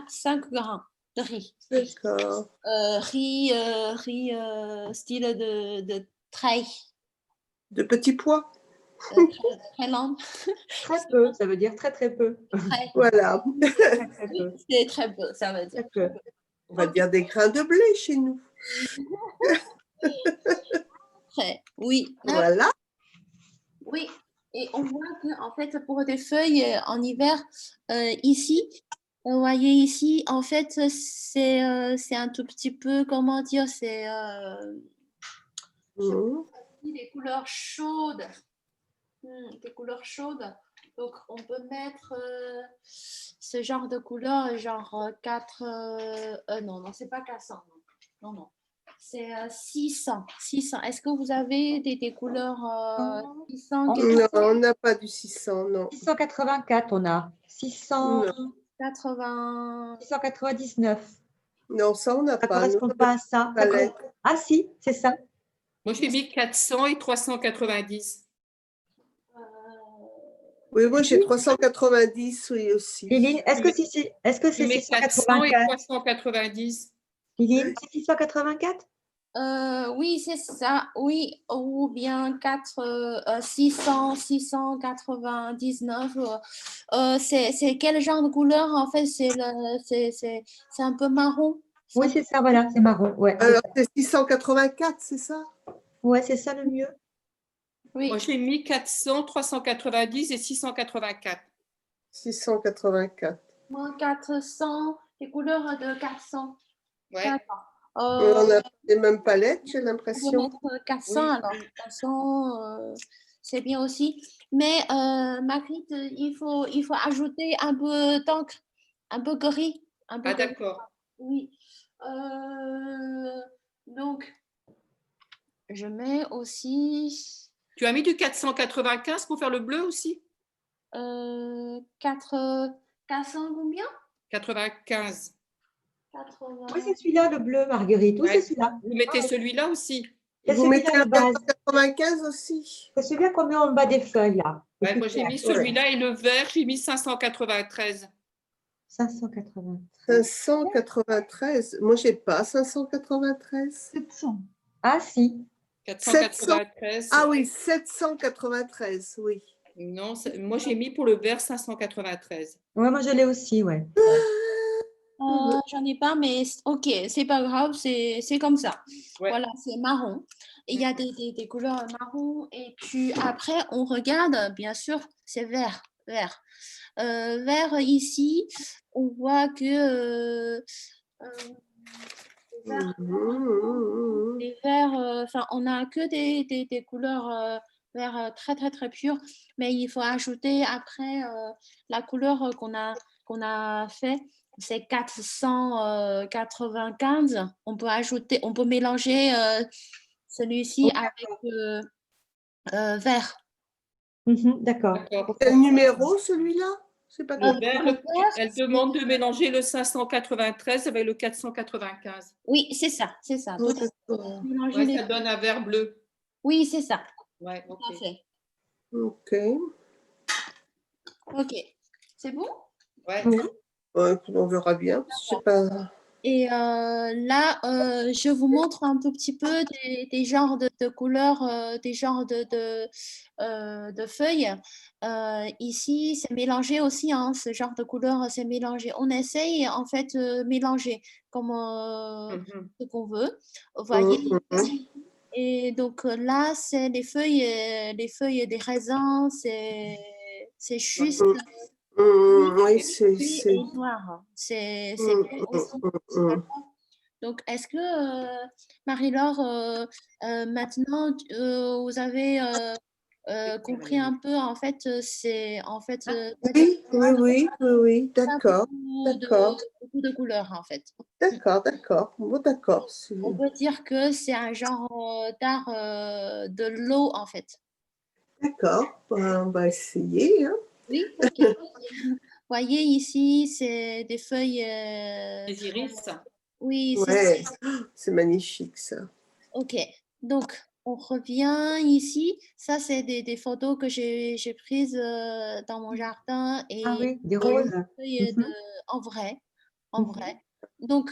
5 grains de riz. D'accord. Riz style de treille. De petits pois? Très lent. Très peu, ça veut dire très peu. Voilà. Très peu. C'est très peu, ça veut dire. Très peu. On va dire des grains de blé chez nous. Oui. Voilà. Oui. Et on voit que en fait, pour des feuilles en hiver, ici, vous voyez ici, en fait, c'est un tout petit peu, comment dire, c'est des couleurs chaudes. Des couleurs chaudes. Donc, on peut mettre ce genre de couleur, genre 4... non, c'est pas 400. Non. C'est 600. Est-ce que vous avez des couleurs 600? Non, on n'a pas du 600, non. 684, on a. 699. Non, ça, on n'a pas. Ça ne correspond pas à ça. Ah si, c'est ça. Moi, j'ai mis 400 et 390. Oui, moi, j'ai 390, oui, aussi. Liline, est-ce que c'est 400 et 684? 390. Liline, c'est 684? Oui, c'est ça. Oui, ou bien 699. C'est quel genre de couleur? En fait, c'est un peu marron. Oui, c'est ça, voilà, c'est marron. Ouais. Alors, c'est 684, c'est ça? Ouais, c'est ça le mieux. Oui. Moi, j'ai mis 400, 390 et 684. 684. Moins 400, les couleurs de 400. Ouais. D'accord. On a les mêmes palettes, j'ai On l'impression. peut mettre 400 alors. 400, c'est bien aussi. Mais Marguerite, il faut ajouter un peu d'encre, un peu gris. D'accord. Oui. Donc, je mets aussi... Tu as mis du 495 pour faire le bleu aussi? 400 combien? 95. 80. Oui, c'est celui-là, le bleu, Marguerite. Oui, c'est celui-là. Vous mettez celui-là aussi? C'est Vous mettez celui-là le de base. 495 aussi? C'est celui-là qu'on met en bas des feuilles, là. Ouais, moi, j'ai mis celui-là et le vert, j'ai mis 593. 593. 593. Moi, j'ai pas 593. 700. Ah, si. 493. Ah oui, 793, oui. Non, moi, j'ai mis pour le vert 593. Ouais, moi, je l'ai aussi, ouais. J'en ai pas, mais ok, c'est pas grave, c'est comme ça. Ouais. Voilà, c'est marron. Et il y a des couleurs marron. Et puis après, on regarde, bien sûr, c'est vert. Vert. Vert ici, on voit que les verts, enfin, on n'a que des couleurs vert très très très pures, mais il faut ajouter après la couleur qu'on a fait. C'est 495. On peut ajouter, on peut mélanger celui-ci avec vert. D'accord. Quel numéro, celui-là? C'est pas Le vert, elle demande de mélanger le 593 avec le 495. Oui, c'est ça, c'est ça. Oh, Mélanger les... Ça donne un vert bleu. Oui, c'est ça. Ouais, Tout à fait. Ok. Ok. C'est bon? Ouais. Ouais, on verra bien. Je sais pas. Et là, je vous montre un tout petit peu des genres de couleurs, des genres de feuilles. Ici, c'est mélangé aussi, hein, ce genre de couleurs, c'est mélangé. On essaye en fait mélanger comme ce qu'on veut. Vous voyez. Et donc là, c'est les feuilles des raisins, c'est juste. Oui, c'est noir. C'est vert aussi. Donc, est-ce que, Marie-Laure, maintenant, vous avez compris un peu, en fait, c'est en fait oui, d'accord, d'accord, beaucoup de couleurs, en fait. d'accord. Bon, d'accord. On peut dire que c'est un genre d'art de l'eau, en fait. D'accord, on va essayer. Hein. Oui, ok. Voyez ici, c'est des feuilles. Les iris. Oui, ouais, c'est magnifique ça. Ok, donc on revient ici. Ça, c'est des photos que j'ai prises dans mon jardin et Ah oui, des roses. feuilles en vrai. En vrai. Donc,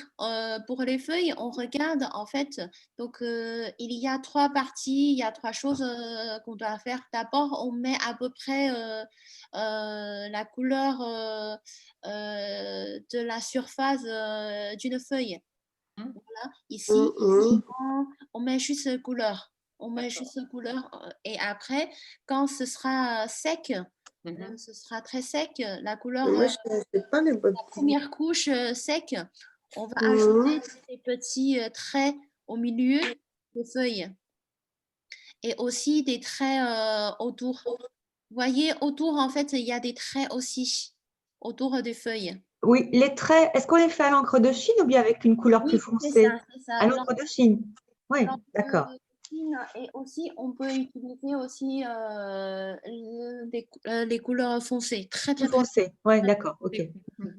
pour les feuilles, on regarde en fait. Donc, il y a 3 parties, il y a 3 choses qu'on doit faire. D'abord, on met à peu près la couleur de la surface d'une feuille. Voilà. Ici, on met juste couleur. On met juste couleur. Et après, quand ce sera sec, ce sera très sec, la couleur, Moi, je sais pas les bonnes la première couche sec, on va ajouter des petits traits au milieu des feuilles. Et aussi des traits autour. Vous voyez, autour, en fait, il y a des traits aussi, autour des feuilles. Oui, les traits, est-ce qu'on les fait à l'encre de Chine ou bien avec une couleur plus foncée? C'est ça. À l'encre de Chine. Oui, d'accord. Et aussi, on peut utiliser aussi les couleurs foncées, très très foncées. Oui, d'accord, ok.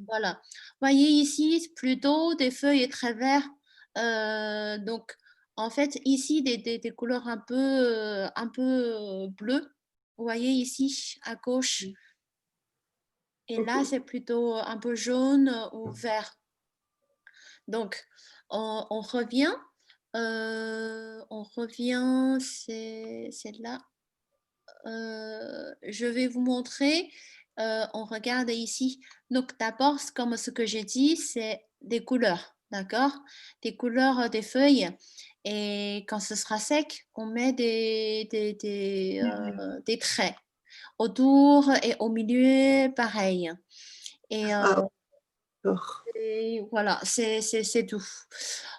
Voilà. Vous voyez ici, plutôt des feuilles très vertes. Donc, en fait, ici, des couleurs un peu bleues. Vous voyez ici, à gauche. Et là, c'est plutôt un peu jaune ou vert. Donc, on revient. C'est là. Je vais vous montrer. On regarde ici. Donc, d'abord, comme ce que j'ai dit, c'est des couleurs, d'accord? Des couleurs des feuilles. Et quand ce sera sec, on met des traits. Autour et au milieu, pareil. Et voilà, c'est tout.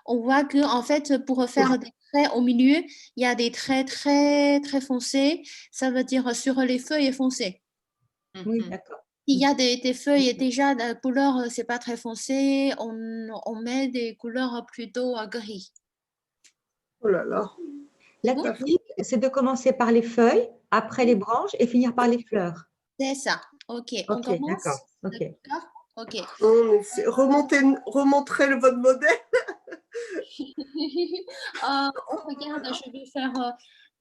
On voit que en fait, pour faire des traits au milieu, il y a des traits très très foncés. Ça veut dire sur les feuilles foncées. Oui, d'accord. Il y a des feuilles déjà de couleur, c'est pas très foncé. On met des couleurs plutôt gris. Oh là là. La technique, c'est de commencer par les feuilles, après les branches et finir par les fleurs. C'est ça. Ok. On Ok, commence. d'accord. Ok. D'accord. Ok. Remontrez votre modèle. Regarde, je vais faire.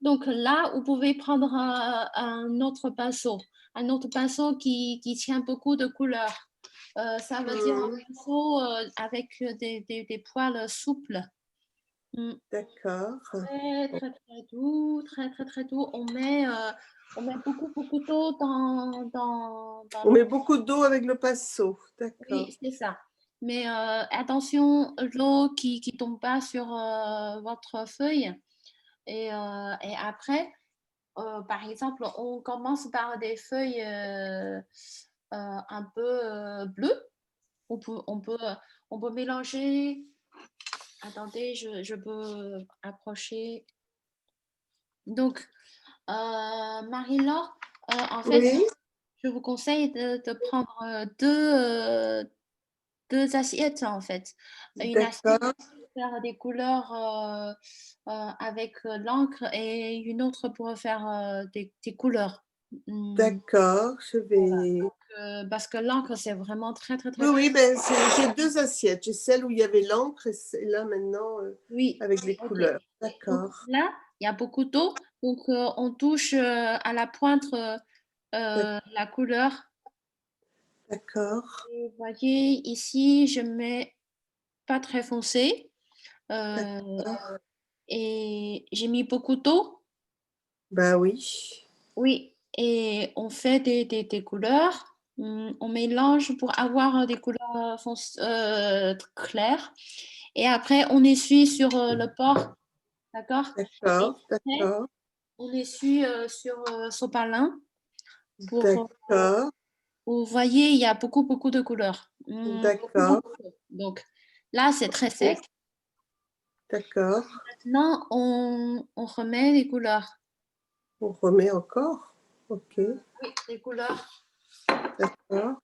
Donc là, vous pouvez prendre un autre pinceau. Un autre pinceau qui tient beaucoup de couleurs. Ça veut dire un pinceau avec des poils souples. D'accord. Très, très, très doux. Très, très, très doux. On met beaucoup d'eau dans On met beaucoup d'eau avec le pinceau. D'accord. Oui, c'est ça. Mais attention, l'eau qui ne tombe pas sur votre feuille. Et après, par exemple, on commence par des feuilles un peu bleues. On peut mélanger. Attendez, je peux approcher. Donc, Marie-Laure, en fait, Oui. je vous conseille de prendre deux assiettes, en fait. Une assiette D'accord. pour faire des couleurs avec l'encre et une autre pour faire des couleurs. D'accord, je vais. Parce que l'encre, c'est vraiment très, très, très. Oui, ben, j'ai 2 assiettes. J'ai celle où il y avait l'encre et là maintenant Oui. avec les Ok. couleurs. Donc D'accord. là, il y a beaucoup d'eau. Donc, on touche à la pointe la couleur. D'accord. Et vous voyez, ici, je mets pas très foncé. Et j'ai mis beaucoup d'eau. Ben oui. Oui, et on fait des couleurs. On mélange pour avoir des couleurs claires. Et après, on essuie sur le port. D'accord? D'accord. Et après, D'accord. on essuie sur sopalin. D'accord. Vous voyez, il y a beaucoup, beaucoup de couleurs. D'accord. Donc là, c'est très sec. D'accord. Maintenant, on remet les couleurs. On remet encore. Ok. Oui, les couleurs. D'accord.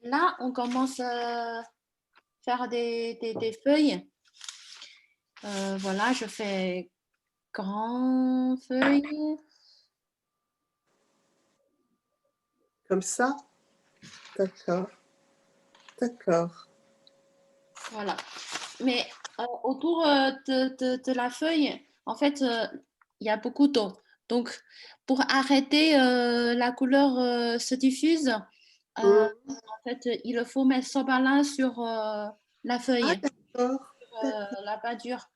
Là, on commence à faire des feuilles. Voilà, je fais grand feuille. Comme ça. D'accord. D'accord. Voilà. Mais autour de la feuille, en fait, il y a beaucoup d'eau. Donc, pour arrêter la couleur se diffuse, en fait, il faut mettre sopalin sur la feuille, D'accord. la peinture.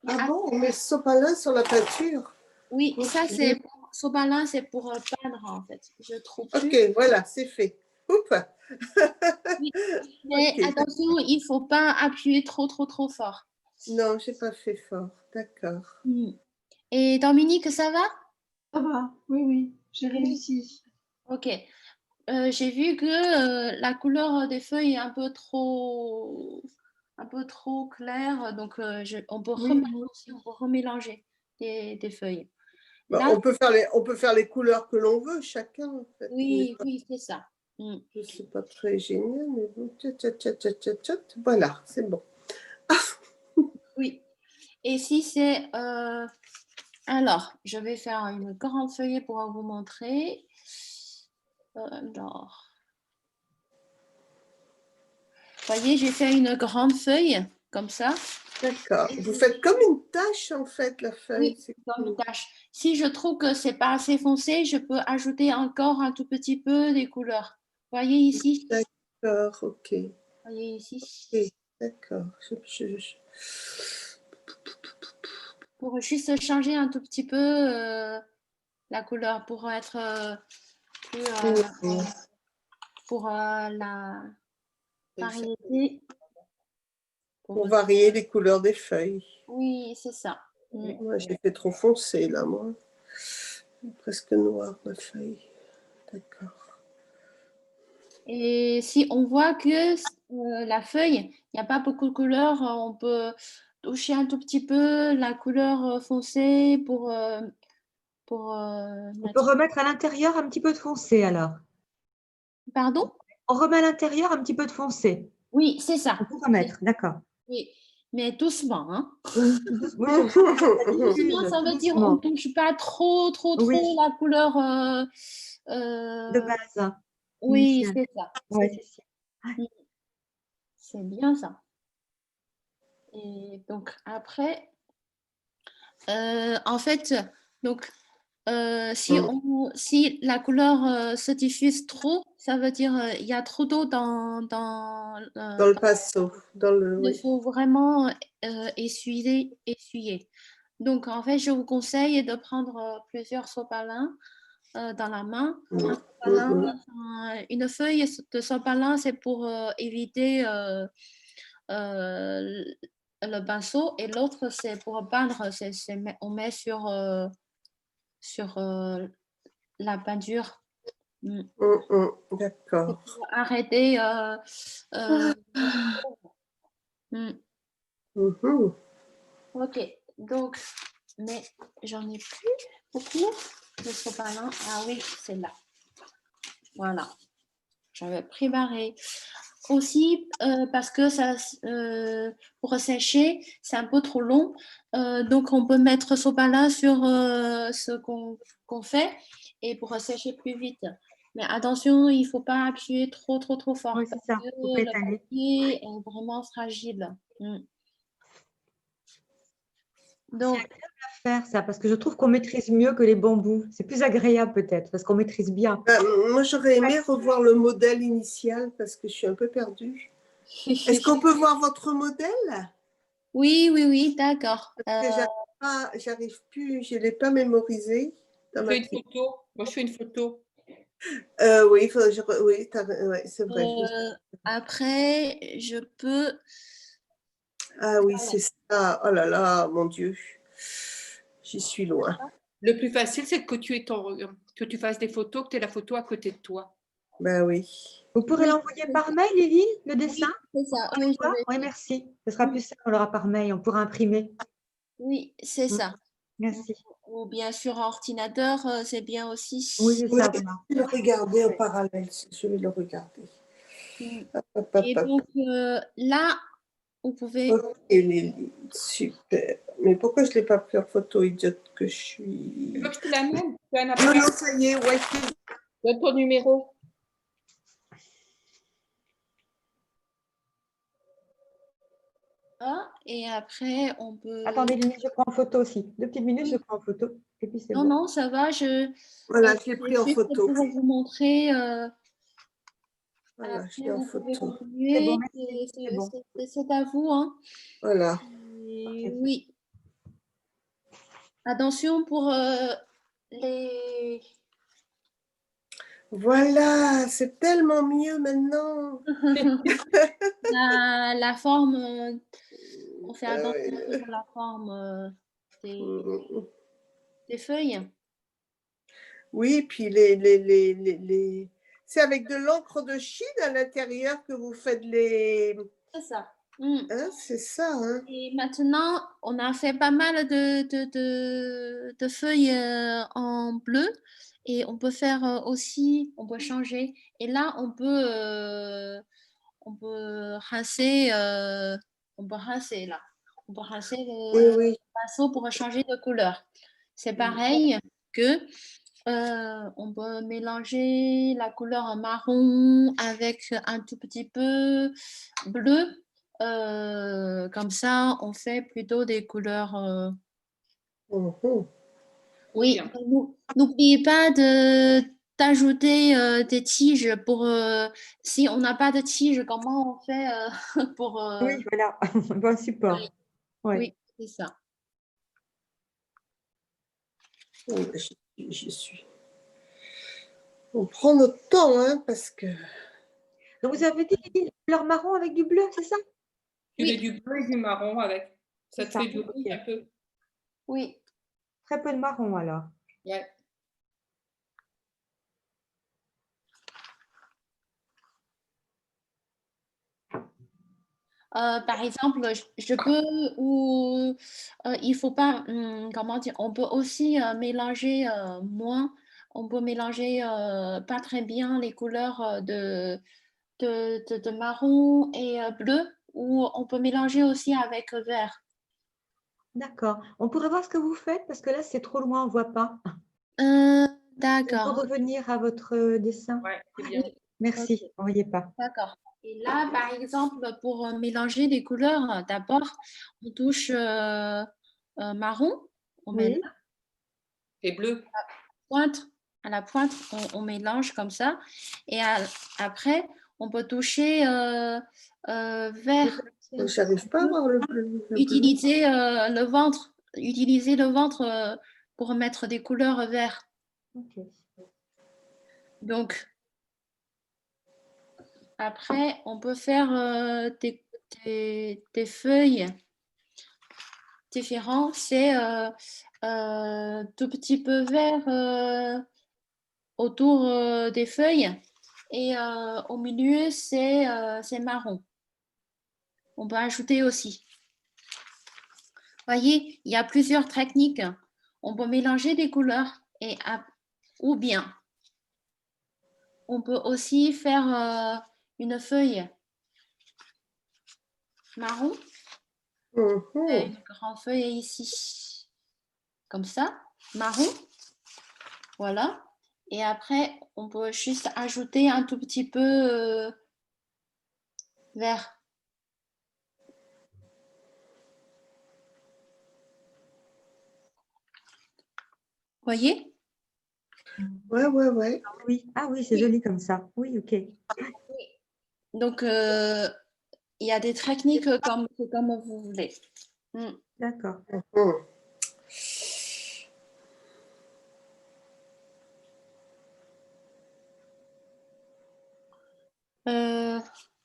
Ah bon, on met sopalin sur la peinture. Oui, ça c'est sopalin, c'est pour peindre en fait. Je trouve plus. Ok, voilà, c'est fait. Oups. Oui. Mais Ok. attention, il faut pas appuyer trop fort. Non, j'ai pas fait fort. D'accord. Et Dominique, ça va? Ça va, oui, oui, j'ai réussi. Ok. J'ai vu que la couleur des feuilles est un peu trop claire, donc on peut remélanger des feuilles. Bah, Là, on peut faire les couleurs que l'on veut, chacun. En fait. oui, c'est ça. Je ne suis pas très géniale, mais bon. Voilà, c'est bon. Oui. Et si c'est... alors, je vais faire une grande feuille pour vous montrer. Alors... Vous voyez, j'ai fait une grande feuille, comme ça. D'accord. Vous faites comme une tache, en fait, la feuille. Oui, comme une tache. Si je trouve que c'est pas assez foncé, je peux ajouter encore un tout petit peu des couleurs. Vous voyez ici? D'accord, ok. Vous voyez ici? Ok, d'accord. Pour juste changer un tout petit peu la couleur, pour être plus... pour la variété. Pour varier les couleurs des feuilles. Oui, c'est ça. Moi, j'ai fait trop foncé, là, moi. Presque noir, ma feuille. D'accord. Et si on voit que la feuille, il n'y a pas beaucoup de couleurs, on peut toucher un tout petit peu la couleur foncée pour On peut remettre à l'intérieur un petit peu de foncé alors. Pardon? On remet à l'intérieur un petit peu de foncé. Oui, c'est ça. On peut remettre, d'accord. Oui, mais doucement. Hein? Doucement, Ça veut dire on ne touche pas trop la couleur de base. oui, Initiale. c'est ça. Ouais, c'est ça. C'est bien ça. Et donc après, en fait, donc si la couleur se diffuse trop, ça veut dire il y a trop d'eau Dans le pinceau. il faut vraiment essuyer. Donc en fait, je vous conseille de prendre plusieurs sopalins dans la main. Une feuille de sopalin, c'est pour éviter le pinceau, et l'autre, c'est pour peindre. On met sur la peinture. D'accord. Pour arrêter. Ok, donc, mais j'en ai plus beaucoup de sopalin. Ah oui, c'est là. Voilà, j'avais préparé. Aussi, parce que ça, pour sécher, c'est un peu trop long. Donc, on peut mettre sopalin sur ce qu'on fait, et pour sécher plus vite. Mais attention, il ne faut pas appuyer trop fort. Oui, c'est ça. Parce Faut que pas le étaler. papier est vraiment fragile. C'est Donc, agréable à faire ça, parce que je trouve qu'on maîtrise mieux que les bambous. C'est plus agréable peut-être, parce qu'on maîtrise bien. Moi, j'aurais aimé revoir le modèle initial parce que je suis un peu perdue. Est-ce qu'on peut voir votre modèle? Oui, d'accord. J'arrive plus, je ne l'ai pas mémorisé. Je fais une photo. Moi, je fais une photo. Oui, oui, c'est vrai. Après, je peux. Ah oui, c'est ça. Oh là là, mon Dieu. J'y suis loin. Le plus facile, c'est que tu fasses des photos, que tu aies la photo à côté de toi. Ben oui. Vous pourrez l'envoyer par mail, Éline, le dessin? Oui, c'est ça. Oui, oui, merci. Ce sera plus simple, on l'aura par mail, on pourra imprimer. Oui, c'est ça. Merci. Ou bien sur ordinateur, c'est bien aussi. Oui, c'est ça. Je vais le regarder en parallèle. Je vais le regarder. Et donc là, vous pouvez. Ok, Lily, super. Mais pourquoi je ne l'ai pas pris en photo, idiote que je suis? Tu veux que je te l'amène? Tu as un Non, appareil? non, ça y est, ouais. Donne ton numéro. Et après, on peut. Attendez, Lily, je prends en photo aussi. 2 petites minutes, je prends en photo. Et puis c'est bon. Non, ça va. Voilà, je l'ai pris en juste photo. pour vous montrer. Voilà, je Après, l'ai en vous pouvez photo. continuer. C'est bon, merci. C'est bon. C'est à vous. Hein. Voilà. Oui. Attention pour les. Voilà, c'est tellement mieux maintenant. La forme, on fait attention pour la forme des feuilles. Oui, puis c'est avec de l'encre de Chine à l'intérieur que vous faites les. C'est ça. Hein, c'est ça. Hein. Et maintenant, on a fait pas mal de feuilles en bleu, et on peut faire aussi, on peut changer. Et là, on peut rincer, là. On peut rincer le pinceau pour changer de couleur. C'est pareil que on peut mélanger la couleur marron avec un tout petit peu bleu. Comme ça, on fait plutôt des couleurs. Oui, n'oubliez pas d'ajouter des tiges pour. Si on n'a pas de tiges, comment on fait pour. Oui, voilà, bon support. Oui, c'est ça. J'y suis. On prend notre temps, hein, parce que. Donc, vous avez dit couleur marron avec du bleu, c'est ça? Tu mets du bleu et du marron avec. Ça te fait du rouge un peu. Oui. Très peu de marron alors. Ouais. Par exemple, je peux, ou il faut pas, comment dire, on peut aussi mélanger moins, on peut mélanger pas très bien les couleurs de marron et bleu, ou on peut mélanger aussi avec vert. D'accord. On pourrait voir ce que vous faites parce que là, c'est trop loin, on ne voit pas. D'accord. On peut revenir à votre dessin. Ouais, c'est bien. Merci, on ne voyait pas. D'accord. Et là, par exemple, pour mélanger les couleurs, d'abord, on touche marron, on met Oui, Et bleu. à la pointe, on mélange comme ça. Et après, on peut toucher vert. J'arrive pas à voir le bleu. Utiliser le ventre. Utiliser le ventre pour mettre des couleurs vertes. ok. Donc, après, on peut faire des feuilles différentes. C'est tout petit peu vert autour des feuilles et au milieu, c'est marron. On peut ajouter aussi. Voyez, il y a plusieurs techniques. On peut mélanger des couleurs ou bien on peut aussi faire une feuille marron. Et une grande feuille ici, comme ça, marron. Voilà. Et après, on peut juste ajouter un tout petit peu vert. Voyez? Ouais. Oui. Ah oui, c'est joli comme ça. Oui, ok. Donc, il y a des techniques comme vous voulez. D'accord.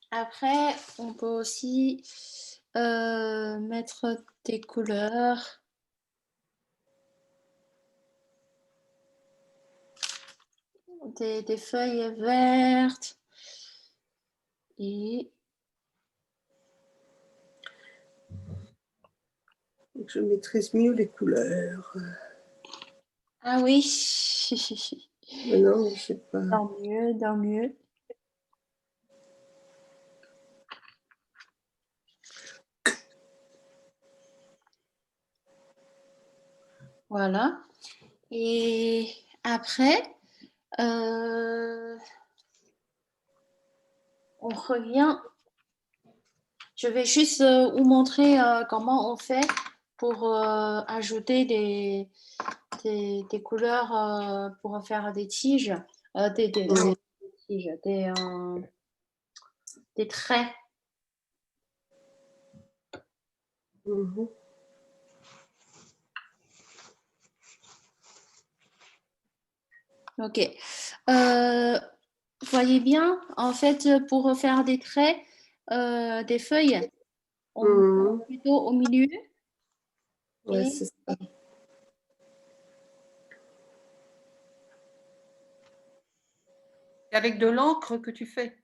Après, on peut aussi mettre des couleurs. Des feuilles vertes. Et Je maîtrise mieux les couleurs. ah oui. Mais non, je sais pas. Tant mieux, tant mieux. Voilà. Et après, on revient. Je vais juste vous montrer comment on fait pour ajouter des couleurs pour faire des tiges, des tiges, des traits. Ok. Voyez bien, en fait, pour faire des traits, des feuilles, on met plutôt au milieu. Ouais, Et c'est ça. C'est avec de l'encre que tu fais?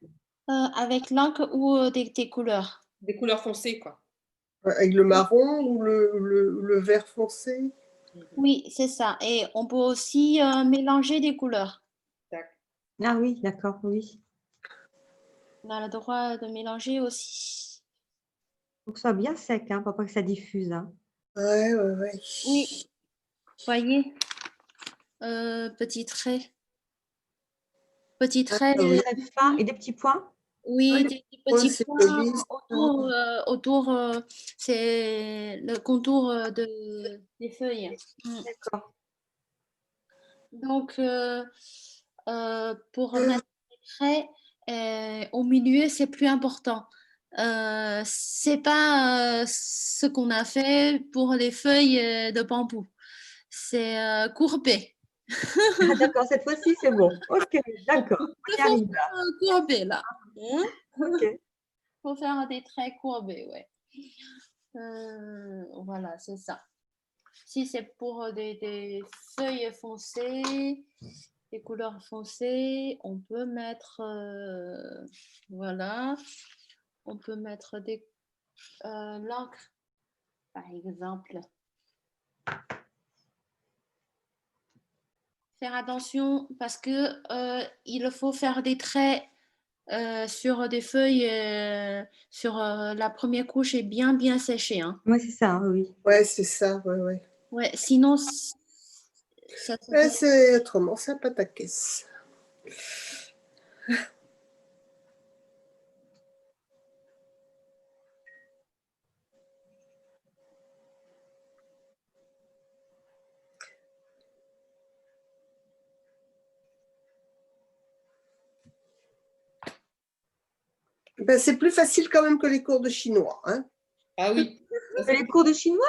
avec l'encre ou des couleurs. Des couleurs foncées, quoi. Avec le marron ou le vert foncé? Oui, c'est ça. Et on peut aussi mélanger des couleurs. Ah oui, d'accord, oui. On a le droit de mélanger aussi. Faut que ce soit bien sec, hein, pour pas que ça diffuse. Hein. Ouais. Oui, voyez, petit trait. Petit trait. oui. Très fin et des petits points. Oui, des petits c'est points joli, autour, c'est le contour des feuilles. D'accord. Donc, pour mettre les traits au milieu, c'est plus important. C'est pas ce qu'on a fait pour les feuilles de bambou. C'est courbé. Ah, d'accord, cette fois-ci, c'est bon. Ok, d'accord. Il On y faut arrive là. faire courbé là. Ok. Il faut faire des traits courbés, ouais. Voilà, c'est ça. Si c'est pour des feuilles foncées, des couleurs foncées, on peut mettre, voilà, on peut mettre l'encre, par exemple. Faire attention parce que il faut faire des traits sur des feuilles, sur la première couche est bien séchée. Hein. Oui, c'est ça, oui. Ouais, c'est ça, ouais. Ouais, sinon, ça se fait. C'est autrement, ça pas ta caisse. Ben, c'est plus facile quand même que les cours de chinois. Hein. Ah oui. Les cours de chinois?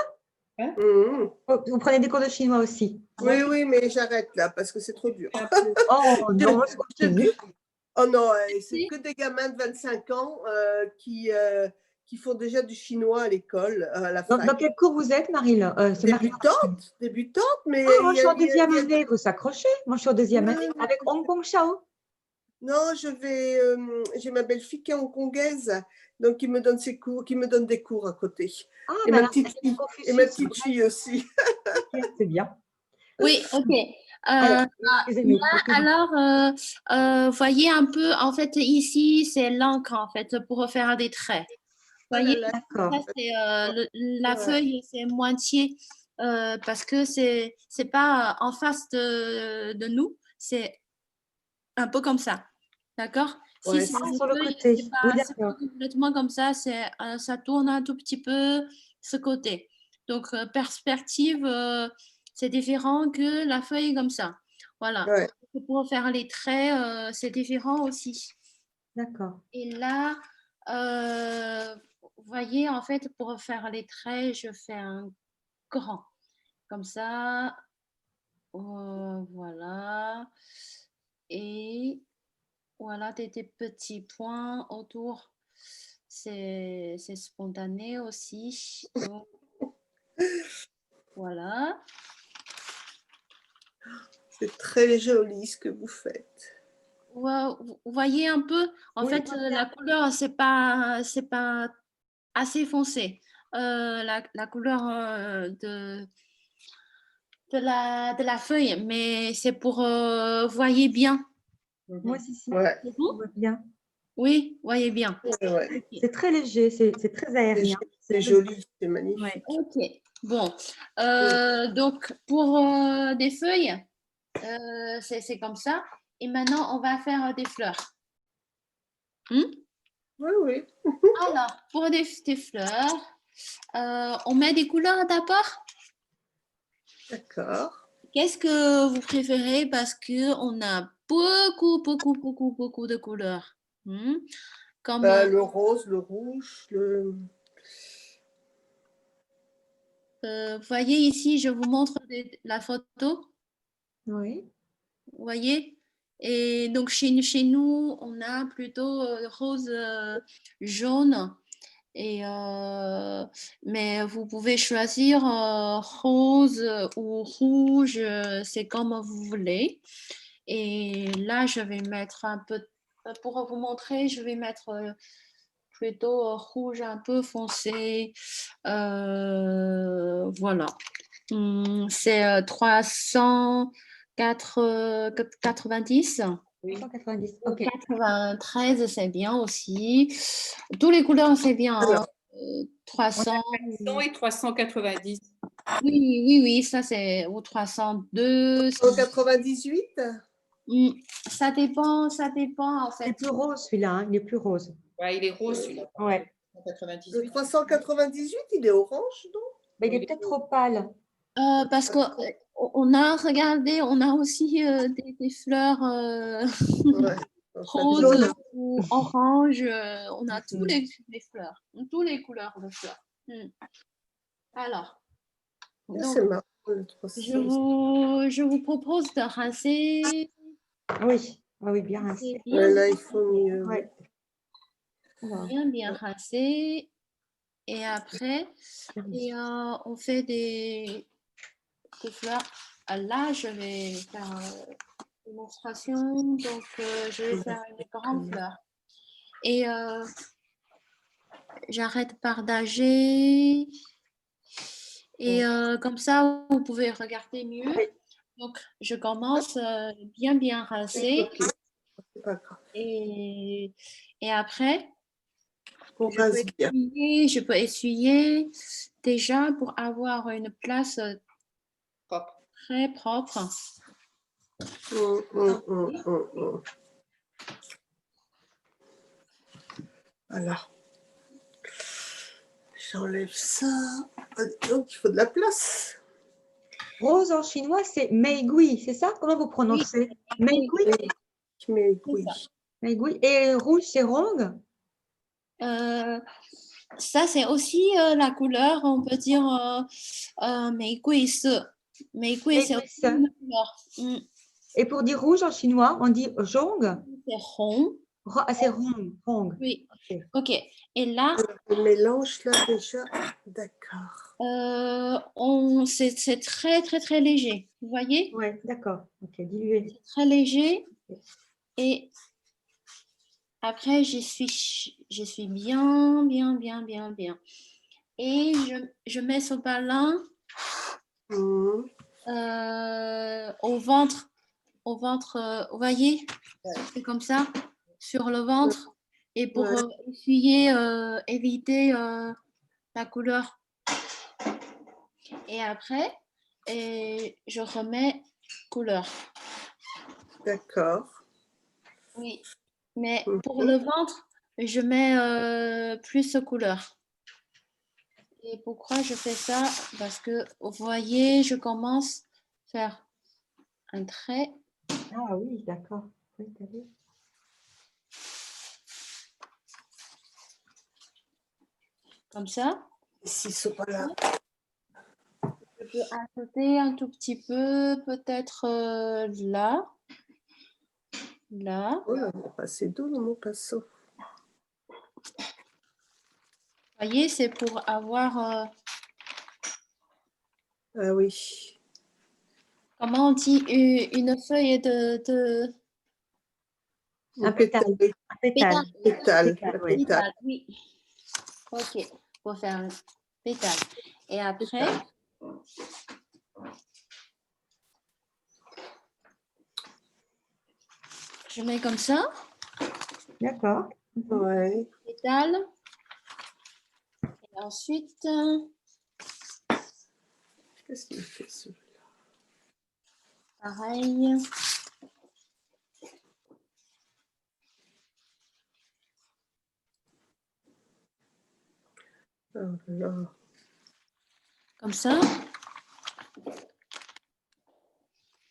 Mmh. Vous prenez des cours de chinois aussi? Oui, oui, mais j'arrête là parce que c'est trop dur. Oh non, moi, je continue. Oh non, c'est que des gamins de 25 ans qui font déjà du chinois à l'école, à la fac. Dans quel cours vous êtes, Marie-Laure? Débutante, mais… Oh, moi, je suis en deuxième année, vous s'accrochez. Moi, je suis en deuxième année avec Hong Kong Shao. Non, j'ai ma belle-fille qui est hongkongaise, donc qui me donne ses cours, qui me donne des cours à côté. Ah, Et ben ma petite fille, et ma petite fille aussi. C'est bien. Oui, ok. Excusez-moi. Alors, voyez un peu, en fait, ici, c'est l'encre, en fait, pour faire des traits. Voyez, D'accord. ça, c'est, la feuille, c'est moitié, parce que c'est pas en face de nous, c'est un peu comme ça. D'accord? Ouais, Si c'est une sur le feuille, côté. c'est Oui, pas d'accord. complètement comme ça, ça tourne un tout petit peu ce côté. Donc, perspective, c'est différent que la feuille comme ça. Voilà. Ouais. Pour faire les traits, c'est différent aussi. D'accord. Et là, vous voyez, en fait, pour faire les traits, je fais un grand. Comme ça. Voilà. Et voilà, des petits points autour. C'est spontané aussi. Donc, voilà. C'est très joli ce que vous faites. Vous voyez un peu, en fait, la couleur, c'est pas assez foncé. La couleur de la feuille, mais c'est pour voyez bien. Moi aussi, Ouais. C'est bon? on voit bien. Oui, voyez bien. Ouais. C'est très léger, c'est très aérien. C'est joli, c'est magnifique. Ouais. Ok, bon. Donc, pour des feuilles, c'est comme ça. Et maintenant, on va faire des fleurs. Oui, oui. Alors, pour des fleurs, on met des couleurs d'abord. D'accord. Qu'est-ce que vous préférez? Parce qu'on a beaucoup de couleurs. Comme, Le rose, le rouge, vous voyez ici, je vous montre la photo. Oui. Vous voyez? Et donc, chez nous, on a plutôt rose, jaune. Mais vous pouvez choisir rose ou rouge, c'est comme vous voulez. Et là, je vais mettre un peu, pour vous montrer, je vais mettre plutôt rouge un peu foncé. Voilà. C'est 390. 190. Ok. 93, c'est bien aussi. Tous les couleurs, c'est bien. Hein. 300. 400 et 390. Oui, ça c'est ou 302. 198. Ça dépend en Il est fait. plus rose celui-là, hein, il est plus rose. Ouais, il est rose celui-là. Ouais. 198. Le 398, il est orange, non? Mais il est peut-être trop pâle. Parce qu'on a regardé, on a aussi des fleurs Ouais. roses ou orange. On a tous les fleurs, toutes les couleurs de fleurs. Alors, donc, c'est marrant, le 300. je vous propose de rincer. Oui, oui, bien rincé. Bien, Là, il faut mieux. Ouais. bien rincer. Et après, on fait des fleurs. Là, je vais faire une démonstration. Donc, je vais faire une grande fleur. Et j'arrête partager. Et comme ça, vous pouvez regarder mieux. Donc, je commence bien rincer. Et après, je peux essuyer déjà pour avoir une place très propre. Alors, j'enlève ça. Donc, il faut de la place. Rose en chinois, c'est meigui, c'est ça? Comment vous prononcez? Meigui. Meigui. Meigui. Et rouge, c'est rong? Ça, c'est aussi la couleur, on peut dire玫瑰色.玫瑰, c'est aussi une couleur. Et pour dire rouge en chinois, on dit zhong. C'est rond. C'est rong. Rong. Oui. Ok. Et là, le mélange là déjà, d'accord. C'est très très très léger. Vous voyez? Oui, d'accord. Ok, dilué. C'est très léger. Et après, je suis bien, bien, bien, bien, bien. Et je mets ce ballon au ventre. Au ventre, vous voyez? C'est comme ça, sur le ventre. Et pour essuyer, éviter la couleur. Et après, je remets couleur. D'accord. Oui, mais pour le ventre, je mets plus de couleur. Et pourquoi je fais ça? Parce que, vous voyez, je commence à faire un trait. Ah oui, d'accord. Oui, t'as vu. Comme ça. Ici, ce là. Je peux ajouter un tout petit peu, peut-être là. Là. Oh, il n'y a pas assez d'eau dans mon pinceau. Vous voyez, c'est pour avoir... Ah oui. Comment on dit une feuille de... Un pétale. Un pétale. Pétale. Pétale, oui. Ok, pour faire un pétale. Et après, je mets comme ça. D'accord. Ouais. Pétale. Et ensuite... Qu'est-ce qu'il fait celui-là? Pareil. Oh là. Comme ça.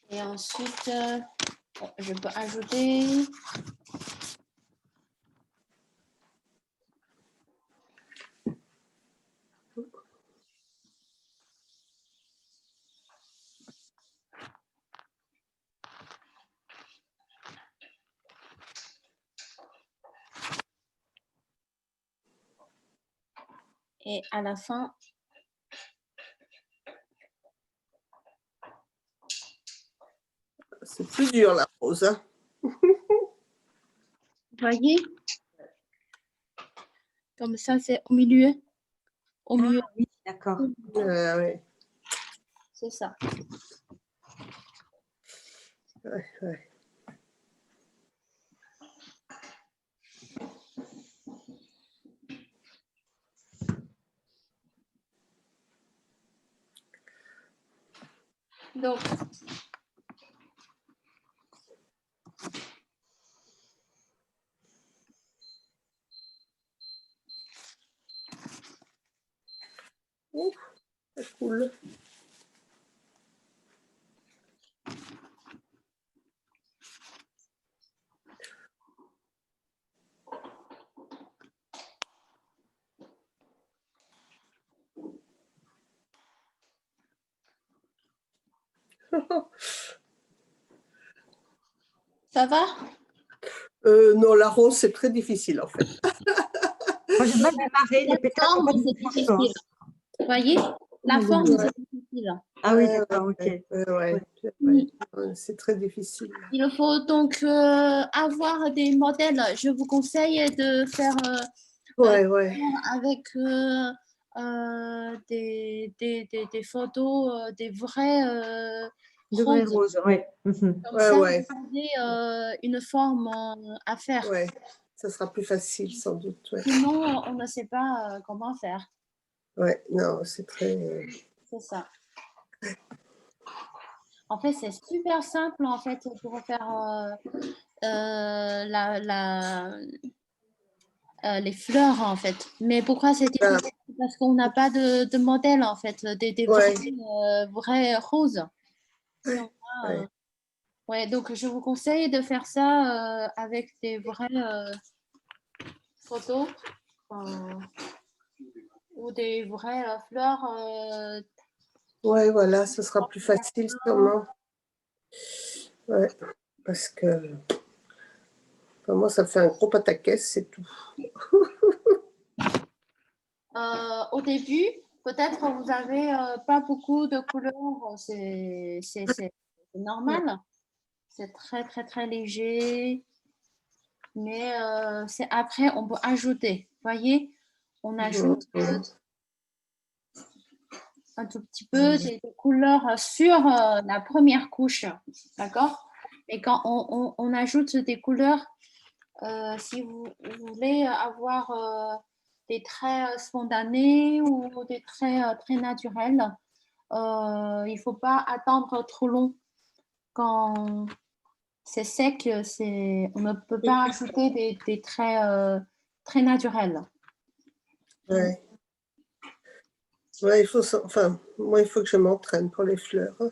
Et ensuite, je peux ajouter... Et à la fin, c'est plus dur la rose. Hein. Vous voyez? Comme ça, c'est au milieu. Au milieu. Ah, oui, d'accord. Ouais. C'est ça. Ouais. Donc, C'est cool. ça va? Non, la rose, c'est très difficile en fait. Moi, j'ai mal démarré. Les La pétales forme, sont pas c'est difficile. Vous voyez? La forme, c'est difficile. Ah oui, d'accord, ok. Ouais. C'est très difficile. Il faut donc avoir des modèles. Je vous conseille de faire avec des photos, des vrais De vraies roses. roses, oui. Comme ça, vous avez une forme à faire. Ouais, ça sera plus facile sans doute. Ouais. Sinon, on ne sait pas comment faire. Ouais, non, c'est très... C'est ça. En fait, c'est super simple en fait pour faire les fleurs en fait. Mais pourquoi c'est difficile? Parce qu'on n'a pas de modèle en fait, des vrais roses. Ouais, donc je vous conseille de faire ça avec des vraies photos. ou des vraies fleurs. Ouais, voilà, ce sera plus facile sûrement. Ouais, parce que pour moi, ça fait un gros pataquès, c'est tout. Au début, peut-être vous n'avez pas beaucoup de couleurs, c'est normal. C'est très, très, très léger. Mais c'est après, on peut ajouter. Vous voyez, on ajoute un tout petit peu des couleurs sur la première couche. D'accord? Et quand on ajoute des couleurs, si vous voulez avoir des traits spontanés ou des traits très naturels, il ne faut pas attendre trop long. Quand c'est sec, on ne peut pas ajouter des traits très naturels. Ouais. Ouais, moi, il faut que je m'entraîne pour les fleurs. Hein,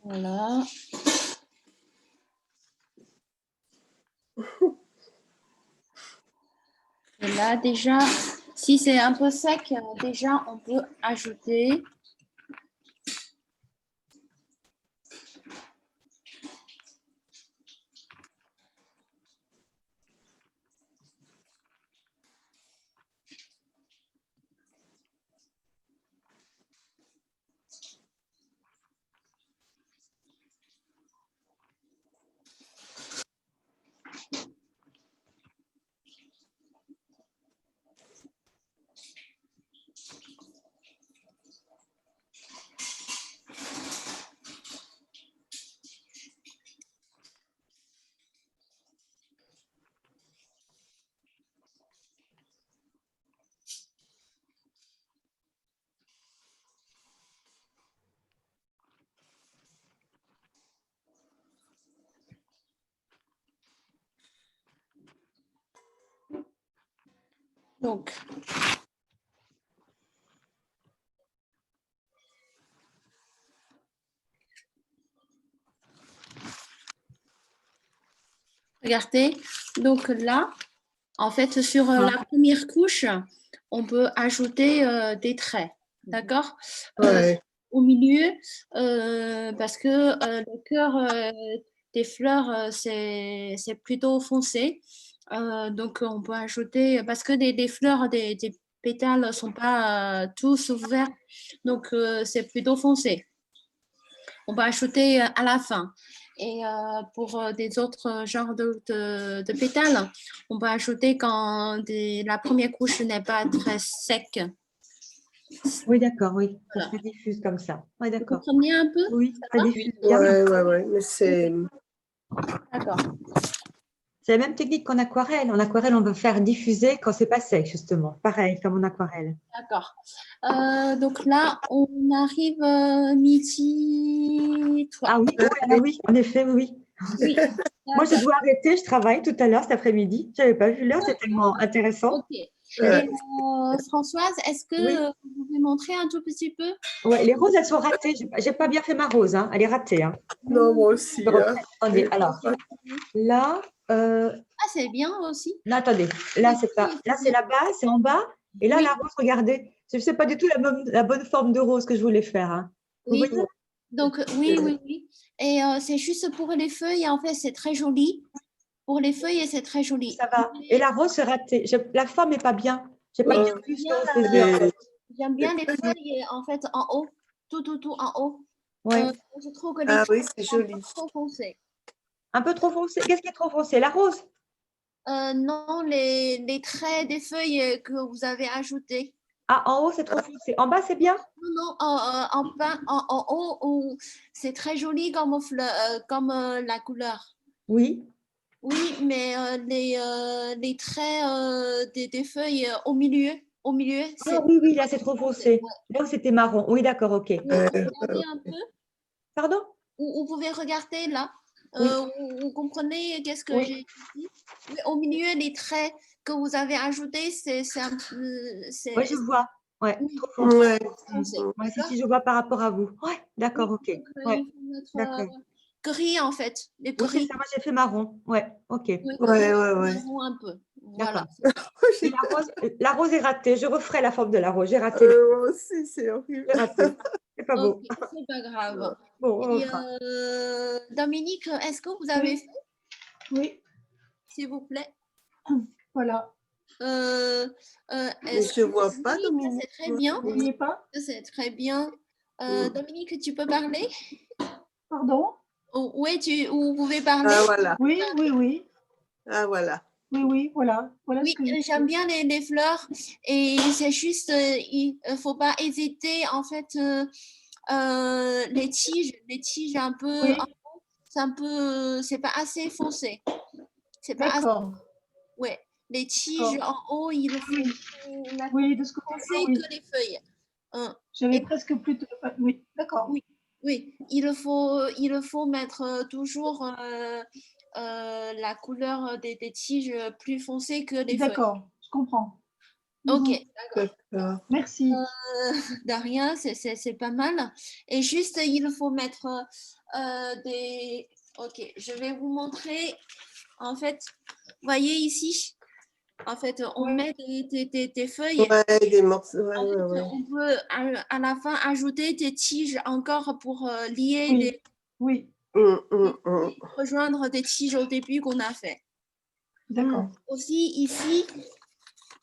Voilà. Et là, déjà, si c'est un peu sec, déjà, on peut ajouter. Donc, regardez. Donc là, en fait, sur la première couche, on peut ajouter des traits. D'accord? ouais. Au milieu, parce que le cœur des fleurs, c'est plutôt foncé. Donc, on peut ajouter, parce que des fleurs, des pétales ne sont pas tous ouverts, donc c'est plutôt foncé. On peut ajouter à la fin. Et pour des autres genres de pétales, on peut ajouter quand la première couche n'est pas très sec. Oui, d'accord, oui. Ça Voilà. se diffuse comme ça. Oui, Vous d'accord. comprenez un peu? Oui, Ça ça va? diffuse bien. Ouais, mais c'est... D'accord. C'est la même technique qu'en aquarelle. En aquarelle, on va faire diffuser quand c'est pas sec, justement. Pareil, comme en aquarelle. D'accord. Donc là, on arrive midi 3. Ah oui, oui, en effet, oui. Oui. Moi, je dois arrêter. Je travaille tout à l'heure, cet après-midi. Je n'avais pas vu l'heure, c'est tellement intéressant. Ok. Et Françoise, est-ce que vous pouvez montrer un tout petit peu? Ouais, les roses, elles sont ratées. J'ai pas bien fait ma rose, hein. Elle est ratée. Hein. Non, moi aussi. Hein. Attendez, alors, là... Ah, c'est bien aussi. Non, attendez, là, c'est pas... Là, c'est la base, c'est en bas. Et là, la rose, regardez. Je ne sais pas du tout la bonne forme de rose que je voulais faire. Hein. Vous Oui. voyez? Donc, oui. Et c'est juste pour les feuilles, en fait, c'est très joli. Pour les feuilles, c'est très joli. Ça va. Et la rose, c'est raté. La forme n'est pas bien. Je n'ai pas bien vu ce qu'on faisait, en fait. J'aime bien les feuilles, en fait, en haut. Tout en haut. Ouais. Je trouve que les feuilles c'est joli. sont trop foncées. Un peu trop foncé. Qu'est-ce qui est trop foncé? La rose? Non, les traits des feuilles que vous avez ajoutés. Ah, en haut, c'est trop foncé. En bas, c'est bien? Non, en haut, c'est très joli comme la couleur. Oui. Oui, mais les traits des feuilles au milieu, Ah oui, là, c'est trop foncé. Là où c'était marron. Oui, d'accord, ok. Regardez un peu. Pardon? Vous pouvez regarder là. Oui. Vous comprenez qu'est-ce que Oui. j'ai dit? Oui, au milieu, les traits que vous avez ajoutés, c'est un peu. Oui, je vois. Ouais, Oui. trop foncé. Ouais. Foncé. Ouais, si, je vois par rapport à vous. Ouais, d'accord, ok. Donc, Ouais, il faut mettre d'accord. gris en fait, les Oui, c'est gris. ça, moi j'ai fait marron. Ouais, ok. Oui, Ouais. marron un peu. Voilà. D'accord. Et la rose est ratée. Je referai la forme de la rose. J'ai raté. Moi aussi, c'est horrible. J'ai raté. C'est pas beau. Ok, c'est pas grave. Bon, on Et, refera. Dominique, est-ce que vous avez Oui. fait, Oui, s'il vous plaît? voilà. Mais je ne vois pas, Oui, Dominique. c'est très bien. Vous ne voyez pas? C'est très bien. Dominique, tu peux parler? Pardon? Oui, vous pouvez parler. Ah, voilà. Oui, oui, oui. Ah, voilà. Oui, oui, voilà. Voilà Oui, ce que j'ai j'aime bien les fleurs et c'est juste, il ne faut pas hésiter. En fait, les tiges un peu, Oui, c'est pas assez foncé. C'est pas assez, d'accord. ouais. Les tiges en haut, il faut Oui, la oui, de ce côté-là, foncé oui. que les feuilles. J'avais Et presque plus de... Oui, d'accord. oui, oui, il faut mettre toujours la couleur des tiges plus foncée que les feuilles. D'accord, je comprends. Ok, Mhm. d'accord. D'accord. Merci. De rien, c'est pas mal. Et juste, il faut mettre des... Ok, je vais vous montrer. En fait, voyez ici, en fait, on Ouais. met des feuilles. Ouais, des morceaux. Ouais, En fait, ouais, ouais. on peut à la fin ajouter des tiges encore pour lier Oui, des oui, rejoindre des tiges au début qu'on a fait. d'accord. Aussi, ici,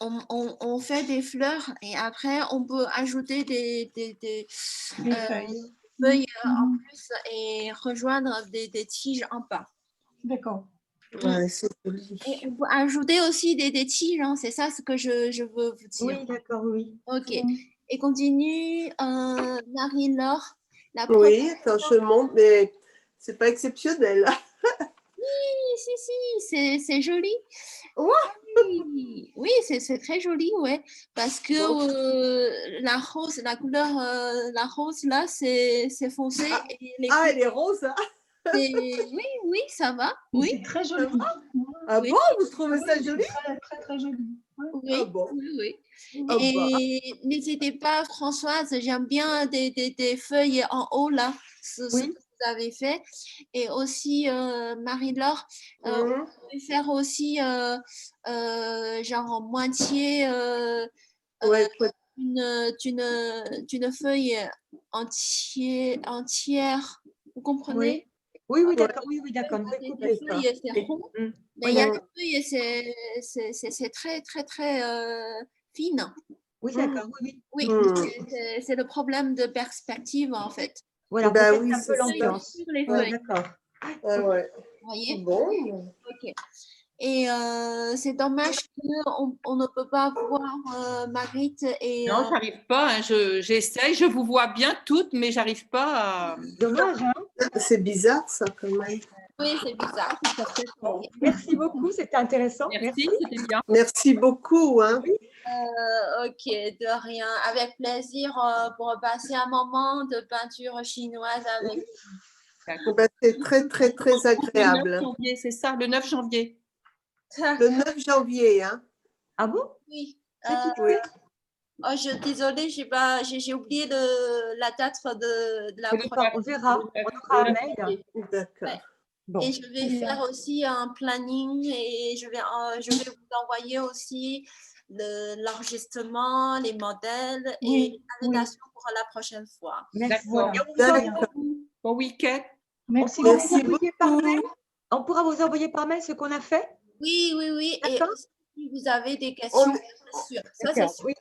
on fait des fleurs et après, on peut ajouter des Les feuilles. feuilles en Mhm. plus et rejoindre des tiges en bas. D'accord. Ouais, c'est joli. Et on peut ajouter aussi des tiges, hein, c'est ça ce que je veux vous dire. Oui, d'accord, oui. Ok. Mhm. Et continue, Marie-Laure. La première Oui, attends, je monte, mais c'est pas exceptionnel. si, c'est joli. Ouais. Oui, oui, c'est très joli, ouais. Parce que la rose, la couleur, la rose là, c'est foncé. Et les Ah, elle est rose, hein? oui, oui, ça va. Mais Oui, c'est très joli. Ah oui, bon, vous trouvez ça Oui, joli? c'est très, très, très joli. Ouais. oui, Ah bon? oui, oui. Ah bah. Et n'hésitez pas, Françoise, j'aime bien des feuilles en haut là, ce que Oui, vous avez fait. Et aussi, Marie-Laure, on Mhm. peut faire aussi genre en moitié Ouais, quoi. d'une feuille entière. Vous comprenez? oui. Oui, oui, Ouais. d'accord, oui, oui, d'accord. Une Des découpée, quoi. feuilles, c'est Oui. rond. Mais il y a D'accord. des feuilles, c'est très, très, très fine. Oui, d'accord, oui, Oui, oui. Mhm. c'est le problème de perspective en fait. Voilà, Bah peut-être oui, un peu c'est ça. l'ambiance. Sur les Oui, feuilles, d'accord. Ah ouais. vous voyez? Bon. Ok. Et c'est dommage qu'on ne peut pas voir Marguerite et Non, j'arrive pas. Hein. J'essaye, je vous vois bien toutes, mais j'arrive pas à. Dommage, hein? C'est bizarre, ça, quand même. oui, c'est bizarre. Ok. Merci beaucoup, c'était intéressant. Merci, c'était bien. Merci beaucoup, hein. Ok, de rien. Avec plaisir pour passer un moment de peinture chinoise avec Bah, c'est très, très, très Le 9 agréable. janvier, c'est ça, le 9 janvier. Le 9 janvier, hein. Ah bon? Oui. C'est tout Oui. Oh, désolée, j'ai oublié la date de la C'est le première. On verra, on aura un mail. D'accord. Bon, Et je vais faire aussi un planning et je vais vous envoyer aussi l'enregistrement, les modèles et Oui, l'invitation pour la prochaine fois. merci. D'accord. Voilà. Et on vous envoie- D'accord. Bon week-end. Merci pourra vous Merci envoyer par beaucoup. mail. On pourra vous envoyer par mail ce qu'on a fait. Oui, oui, oui. Et D'accord. aussi, si vous avez des questions, On- c'est sûr. Ça, c'est D'accord, sûr oui.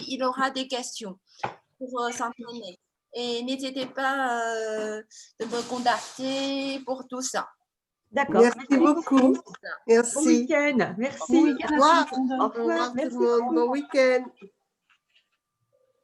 qu'il aura des questions pour s'entraîner. Et n'hésitez pas de me contacter pour tout ça. D'accord. Merci beaucoup. Bon Merci. week-end. Bon Merci. week-end Au à revoir. tout le monde. Au Au revoir. revoir tout Merci le monde. Bon week-end.